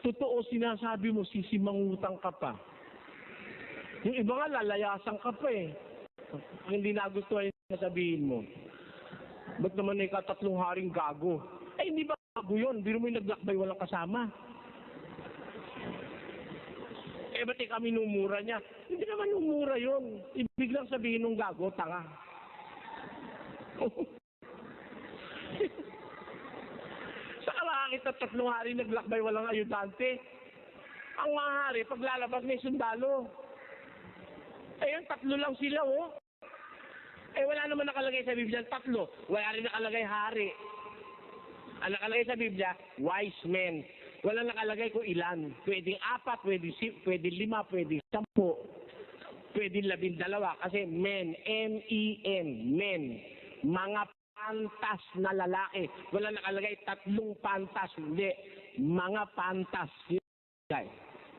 Totoo sinasabi mo, sisimangutan ka pa. Yung iba nga lalayasan ka pa eh. Hindi nagustuhan yung sabihin mo. Ba't naman ikaw 3 haring gago? Hindi ba gago yun? Biro mo yung naglakbay walang kasama. Ba't ikaw minumura niya? Hindi naman umura yun. Ibig lang sabihin ng gago, tanga. Saka makakita 3 hari naglakbay walang ayudante. Ang mga hari, paglalabas may sundalo. Ayun, 3 lang sila, oh. Wala naman nakalagay sa Biblia 3. Wala rin nakalagay hari. Ang nakalagay sa Biblia, wise men. Wala nakalagay kung ilan. Pwedeng 4, pwedeng 5, pwedeng 10, pwedeng 12. Kasi men, M-E-N, men. Mga pantas na lalaki. Wala nakalagay 3 pantas. Hindi. Mga pantas.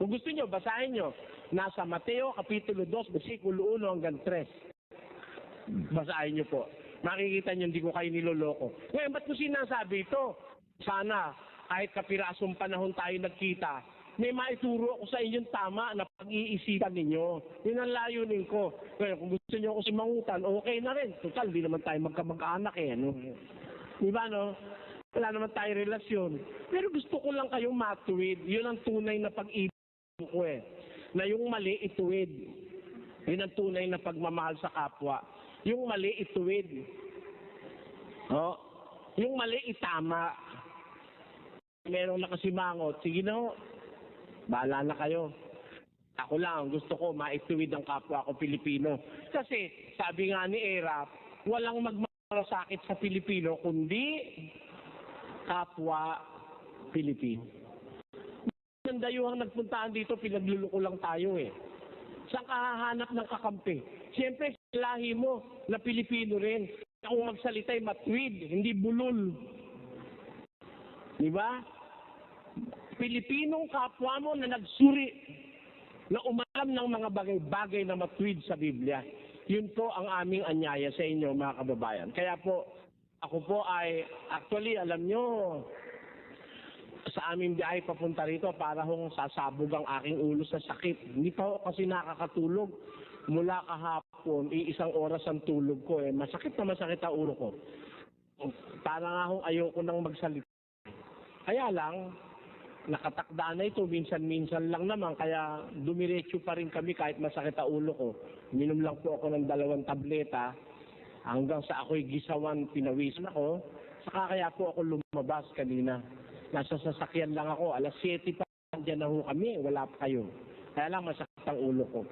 Kung gusto nyo, basahin nyo. Nasa Mateo, Kapitulo 2, versikulo 1 hanggang 3. Basahin nyo po. Makikita nyo, hindi ko kayo niloloko. Ngayon, ba't ko sinasabi ito? Sana, kahit kapirasong panahon tayo nagkita, may maituro ako sa inyong tama na pag-iisipan ninyo. Yun ang layunin ko. Ngayon, kung gusto nyo ako simangutan, okay na rin. Total, di naman tayo magkamag-anak eh. Ano? Diba, no? Wala naman tayo relasyon. Pero gusto ko lang kayong matuwid. Yun ang tunay na pag-ibig ko eh. Na yung mali, ituwid. Yun ang tunay na pagmamahal sa kapwa. Yung mali, ituwid. Oh, yung mali, itama. Merong nakasimangot. Sige na ho. Bahala na kayo. Ako lang, gusto ko maituwid ang kapwa ko Pilipino. Kasi, sabi nga ni Era, walang magmalasakit sa Pilipino, kundi kapwa Pilipino. Ang dayuhang nagpuntaan dito, pinagluluko lang tayo eh. Saan ka hahanap ng kakampi? Siyempre, lahi mo na Pilipino rin. Kung magsalita ay matwid, hindi bulol. Di ba? Pilipinong kapwa mo na nagsuri, na umalam ng mga bagay-bagay na matwid sa Biblia. Yun po ang aming anyaya sa inyo, mga kababayan. Kaya po, ako po ay, actually, alam nyo, sa aming biyahe papunta rito para hong sasabog ang aking ulo sa sakit. Hindi pa ako kasi nakakatulog. Mula kahapon, 1 oras ang tulog ko eh. Masakit na masakit ang ulo ko. Para nga hong ayoko nang magsalita. Kaya lang, nakatakda na ito, minsan-minsan lang naman, kaya dumiretso pa rin kami kahit masakit ang ulo ko. Minom lang po ako ng 2 tableta, hanggang sa ako'y gisawan, pinawisan ako, saka kaya po ako lumabas kanina. Nasa sasakyan lang ako, 7:00 pa, dyan na ho kami, wala pa kayo. Kaya lang masakit ang ulo ko.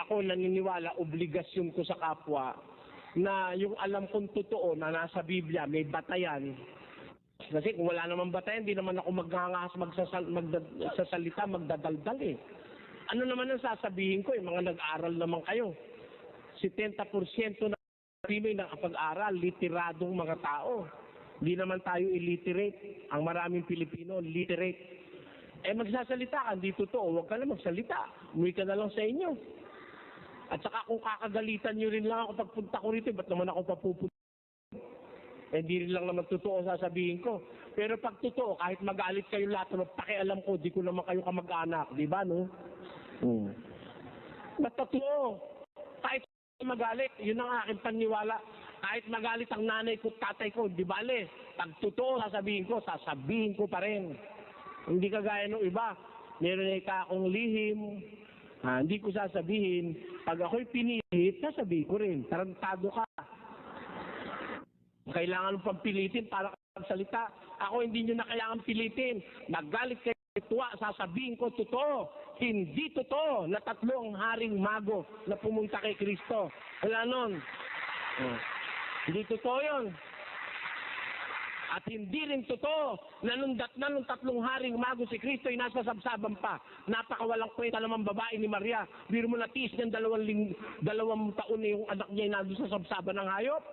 Ako naniniwala, obligasyon ko sa kapwa, na yung alam kong totoo na nasa Biblia, may batayan. Kasi kung wala namang batayan, hindi naman ako magsasalita, magdadaldal eh. Ano naman ang sasabihin ko eh, mga nag-aral naman kayo. 70% na Pinoy nakapag-aral, literadong mga tao. Hindi naman tayo illiterate. Ang maraming Pilipino, literate. Magsasalita ka, hindi totoo. Huwag ka na magsalita. Umuwi ka na lang sa inyo. At saka kung kakagalitan nyo rin lang ako pagpunta ko rito, ba't naman ako papupunta? Hindi rin lang naman totoo sasabihin ko. Pero pag totoo, kahit magalit kayo lahat, pakialam ko, di ko naman kayo kamag-anak. Di ba, no? Ba't totoo? Kahit magalit, yun ang aking paniwala. Kahit magalit ang nanay ko, tatay ko, di bale. Pag totoo sasabihin ko pa rin. Hindi kagaya ng iba. meron ika akong lihim. Hindi ko sasabihin. Pag ako'y pinilit, sasabihin ko rin. Tarantado ka. Kailangan mo pang pilitin para salita. Ako hindi nyo na kailangan pilitin. Naggalit kayo tuwa, sasabihin ko totoo. Hindi totoo na 3 ang haring mago na pumunta kay Kristo. Wala nun. Hindi totoo yun. At hindi rin totoo na nung 3 haring mago si Kristo ay nasa sabsaban pa. Napakawalang kwenta naman babae ni Maria. Biro mo natiis niyang 2 taon na yung anak niya ay nandun sa sabsaban ng hayop.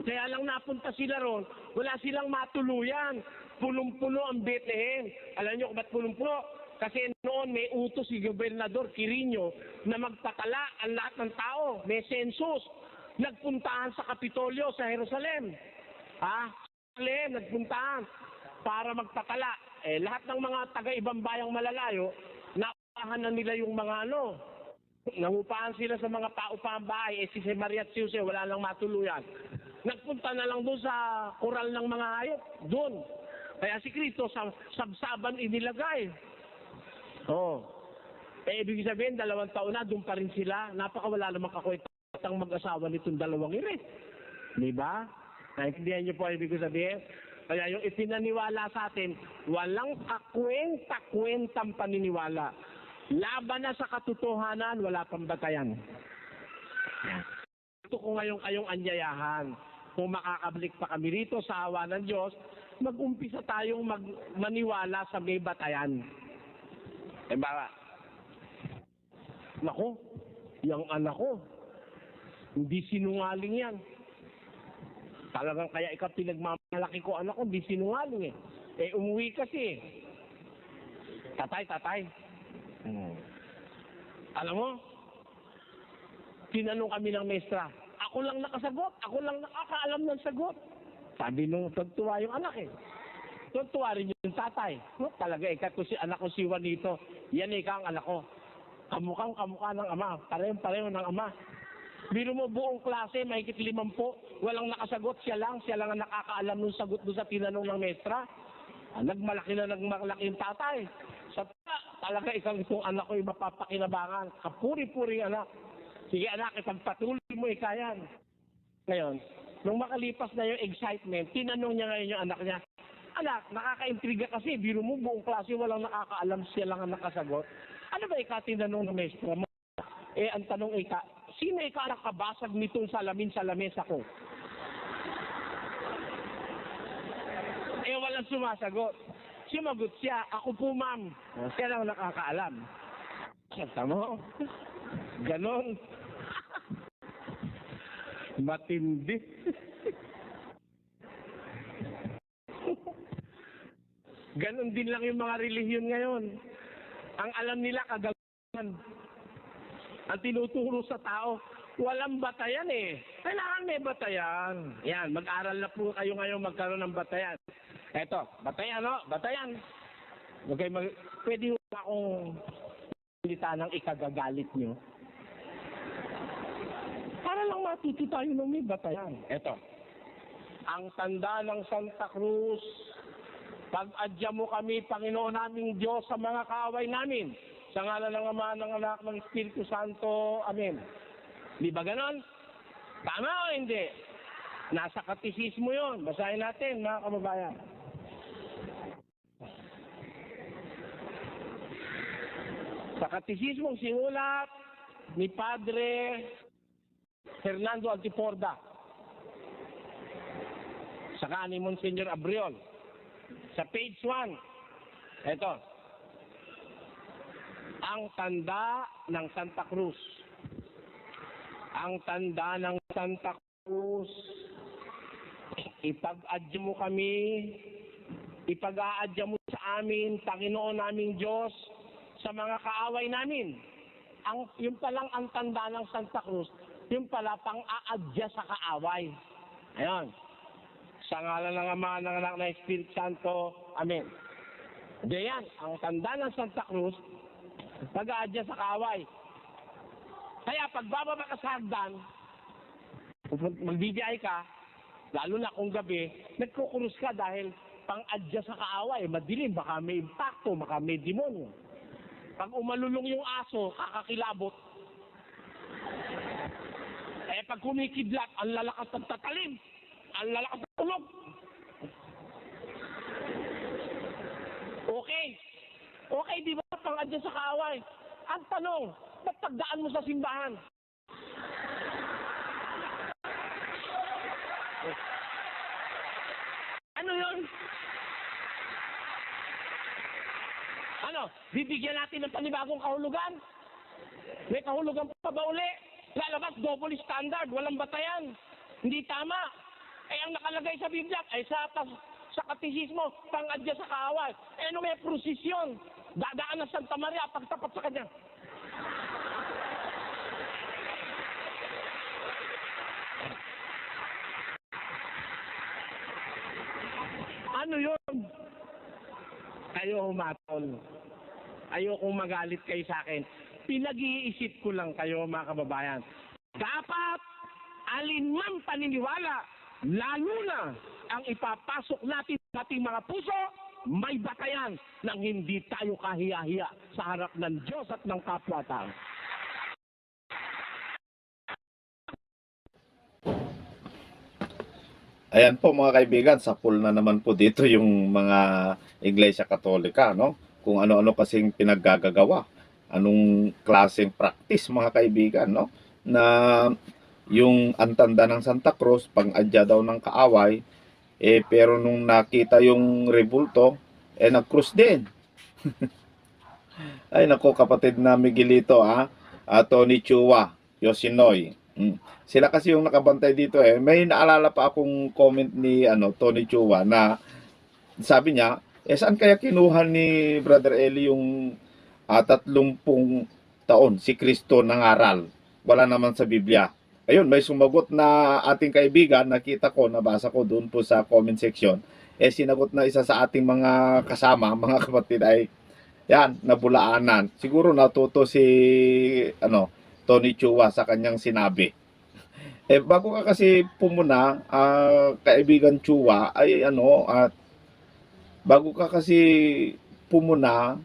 Kaya lang napunta sila ron, wala silang matuluyan. Punong-puno ang Bethlehem. Alam niyo kung ba't punong-puno? Kasi noon may utos si Gobernador Quirino na magpatala ang lahat ng tao. May census. Nagpuntahan sa Kapitolyo sa Jerusalem. Jerusalem, nagpuntahan para magpatala. Lahat ng mga taga-ibang bayang malalayo, naupahan na nila yung mga nangupahan sila sa mga paupahang bahay. Si Maria at si Jose, wala lang matuluyan. Nagpunta na lang doon sa koral ng mga hayop. Doon. Kaya si Kristo sa sabsaban inilagay. Ibig sabihin, 2 taon na, doon pa rin sila. Napakawala namang kakwentang mag-asawa nitong 2 iri. Di ba? Naintindihan niyo po ibig sabihin? Kaya yung ipinaniwala sa atin, walang kakwenta-kwentang paniniwala. Laban na sa katotohanan, wala pang batayan. Ito ko ngayon kayong anyayahan. Kung makakablik pa kami rito sa awa ng Diyos, mag-umpisa tayong maniwala sa may batayan. Ba? Nako, yung anak ko, hindi sinungaling yan. Talagang kaya ikaw pinagmamalaki ko anak ko, hindi sinungaling umuwi kasi. Tatay. Alam mo, tinanong kami ng mestra, ako lang nakasagot, ako lang nakakaalam ng sagot. Sabi nung tagtuwa yung anak Tagtuwa rin yung tatay. Talaga si anak ko si Juanito, yan ikaw ang anak ko. Kamukha ng ama, pareho ng ama. Biro mo buong klase, mahigit 50, walang nakasagot, siya lang ang nakakaalam ng sagot doon sa tinanong ng mestra. Nagmalaki yung tatay. Talaga itong anak ko yung mapapakinabangan. Kapuri-puri anak. Sige anak, ipagpatuloy mo ikayan. Ngayon, nung makalipas na yung excitement, tinanong niya ngayon yung anak niya, anak, nakaka-intriga kasi, biro mo buong klase walang nakakaalam, siya lang ang nakasagot. Ano ba tinanong ng mestra mo? Ang tanong sino nakabasag nitong salamin sa lamesa ko? Walang sumasagot. Sumagot siya, ako po ma'am. Siya lang nakakaalam. Tama? Ganon. Matindi. Ganon din lang yung mga relihiyon ngayon. Ang alam nila kagaguhan. Ang tinuturo sa tao, walang batayan Kailangan may batayan. Yan, mag-aral na po kayo ngayon magkaroon ng batayan. Eto, batayan Batayan. Okay, pwede ba akong salita ng ikagagalit nyo? Para lang matuto tayo ng may batayan. Eto, ang tanda ng Santa Cruz, pag-adya mo kami, Panginoon naming Diyos, sa mga kaaway namin. Sa ngalan ng Ama, ng Anak, ng Espiritu Santo. Amen. Di ba ganon? Tama o hindi? Nasa katisismo yun. Basahin natin, mga kababayan. Sa katisismong sinulat ni Padre Fernando Antiporda, saka ni Monsignor Abriol, sa page 1, eto, ang tanda ng Santa Cruz. Ang tanda ng Santa Cruz, ipag-adya mo kami, ipag-aadya mo sa amin, Panginoon naming Diyos, sa mga kaaway namin. Yung palang ang tanda ng Santa Cruz, yung pala pang-aadya sa kaaway. Ayan. Sa ngalan ng Ama, ng Anak, ng Espiritu Santo. Amen. Diyan, ang tanda ng Santa Cruz, pag-aadya sa kaaway. Kaya pagbababa ka sa hagdan, mag-BBI ka, lalo na kung gabi, nagkukurus ka dahil pang-adya sa kaaway, madilim, baka may impacto, baka may demonyo. Pag umalulong yung aso, kakakilabot. Pag kumikidlat, ang lalakas ng tatalim, ang lalakas ng tulog. Okay, di ba? Pang-adya sa kaaway. Ang tanong, ba't pagdaan mo sa simbahan? Ano yun? Bibigyan natin ng panibagong kahulugan? May kahulugan pa ba uli? Lalabas, double standard, walang batayan. Hindi tama. Ang nakalagay sa Biblia, sa katisismo, pang-adya sa kaaway. Ano may prosesyon? Dadaan ng Santa Maria, pagtapat sa kanya. Ano yun? Kayo humatol. Ayokong magalit kayo sa akin. Pinag-iisip ko lang kayo, mga kababayan. Dapat alinman paniniwala, lalo na ang ipapasok natin sa ating mga puso, may batayan nang hindi tayo kahiya-hiya sa harap ng Diyos at ng kapwa-tao. Ayan po mga kaibigan, sa pool na naman po dito yung mga Iglesia Katolika, no? Kung ano-ano kasing pinaggagawa. Anong klaseng practice mga kaibigan, no? Na yung antanda ng Santa Cruz, pang-adya daw ng kaaway, pero nung nakita yung rebulto, nag-cross din. Ay nako kapatid na Miguelito, Tony Chua, Yoshinoy. Sila kasi yung nakabantay dito May naalala pa akong comment ni Tony Chua na sabi niya, saan kaya kinuha ni Brother Eli yung 30 taon si Kristo nangaral? Wala naman sa Biblia. Ayun, may sumagot na ating kaibigan, nakita ko, nabasa ko doon po sa comment section. Sinagot na isa sa ating mga kasama, mga kapatid ay, yan, nabulaanan. Siguro natuto si, Tony Chua sa kanyang sinabi. Bago ka kasi pumuna, kaibigan Chua, ay bago ka kasi pumuna,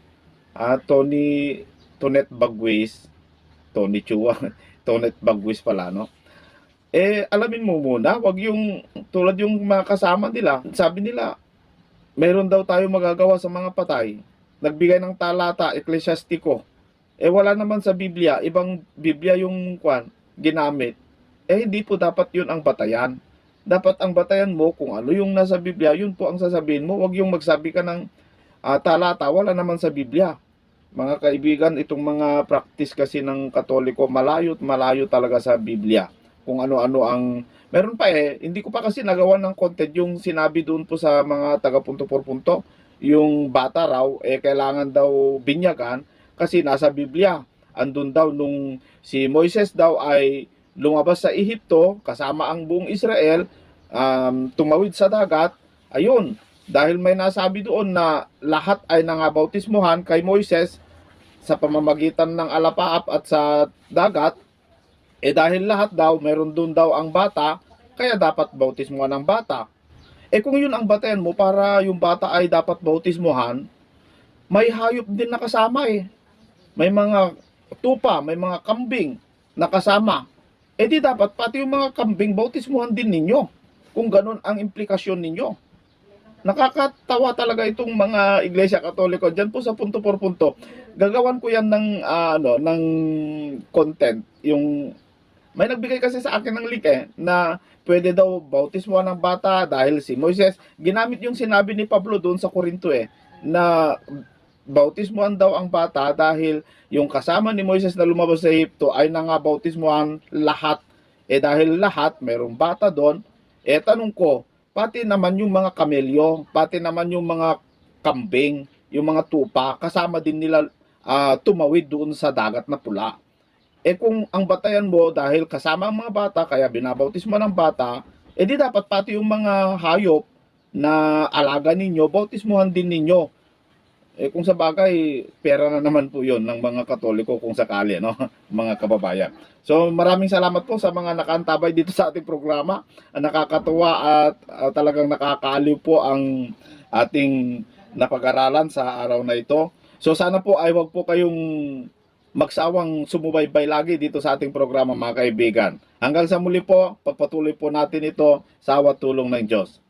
Tonet Bagwis, Tony Chua, Tonet Bagwis pala, no? Alamin mo muna, wag yung, tulad yung mga kasama nila, sabi nila, meron daw tayo magagawa sa mga patay. Nagbigay ng talata, eklesiastiko. Wala naman sa Biblia, ibang Biblia yung ginamit. Hindi po dapat yun ang batayan. Dapat ang batayan mo, kung ano yung nasa Biblia, yun po ang sasabihin mo. Wag yung magsabi ka ng talata, wala naman sa Biblia. Mga kaibigan, itong mga practice kasi ng Katoliko, malayo talaga sa Biblia. Kung ano-ano ang... Meron pa hindi ko pa kasi nagawa ng content yung sinabi doon po sa mga taga-punto por punto. Yung bata raw, kailangan daw binyagan kasi nasa Biblia. Andun daw nung si Moises daw ay lumabas sa Ehipto kasama ang buong Israel, tumawid sa dagat. Ayun, dahil may nasabi doon na lahat ay nangabautismuhan kay Moises sa pamamagitan ng alapaap at sa dagat, dahil lahat daw, meron doon daw ang bata, kaya dapat bautismuhan ang bata. Kung yun ang batayan mo para yung bata ay dapat bautismuhan, may hayop din nakasama May mga tupa, may mga kambing nakasama. Di dapat pati yung mga kambing bautismuhan din ninyo. Kung ganun ang implikasyon ninyo. Nakakatawa talaga itong mga Iglesia Katoliko diyan po sa punto por punto. Gagawan ko yan ng ng content. Yung may nagbigay kasi sa akin ng link na pwede daw bautismuhan ng bata dahil si Moises ginamit yung sinabi ni Pablo doon sa Corinto na bautismuhan daw ang bata dahil yung kasama ni Moises na lumabas sa Ehipto ay nangabautismuhan lahat. Dahil lahat mayroong bata doon, tanong ko, pati naman yung mga kamelyo, pati naman yung mga kambing, yung mga tupa, kasama din nila tumawid doon sa dagat na pula. Kung ang batayan mo dahil kasama ang mga bata, kaya binabautismo ng bata, di dapat pati yung mga hayop na alaga ninyo, bautismuhan din ninyo. Kung sa bagay, pera na naman po yon ng mga Katoliko kung sakali, no? Mga kababayan. So maraming salamat po sa mga nakaantabay dito sa ating programa. Nakakatuwa at talagang nakakaaliw po ang ating napag-aralan sa araw na ito. So sana po ay wag po kayong magsawang sumubaybay lagi dito sa ating programa mga kaibigan. Hanggang sa muli po, pagpatuloy po natin ito sa awat tulong ng Diyos.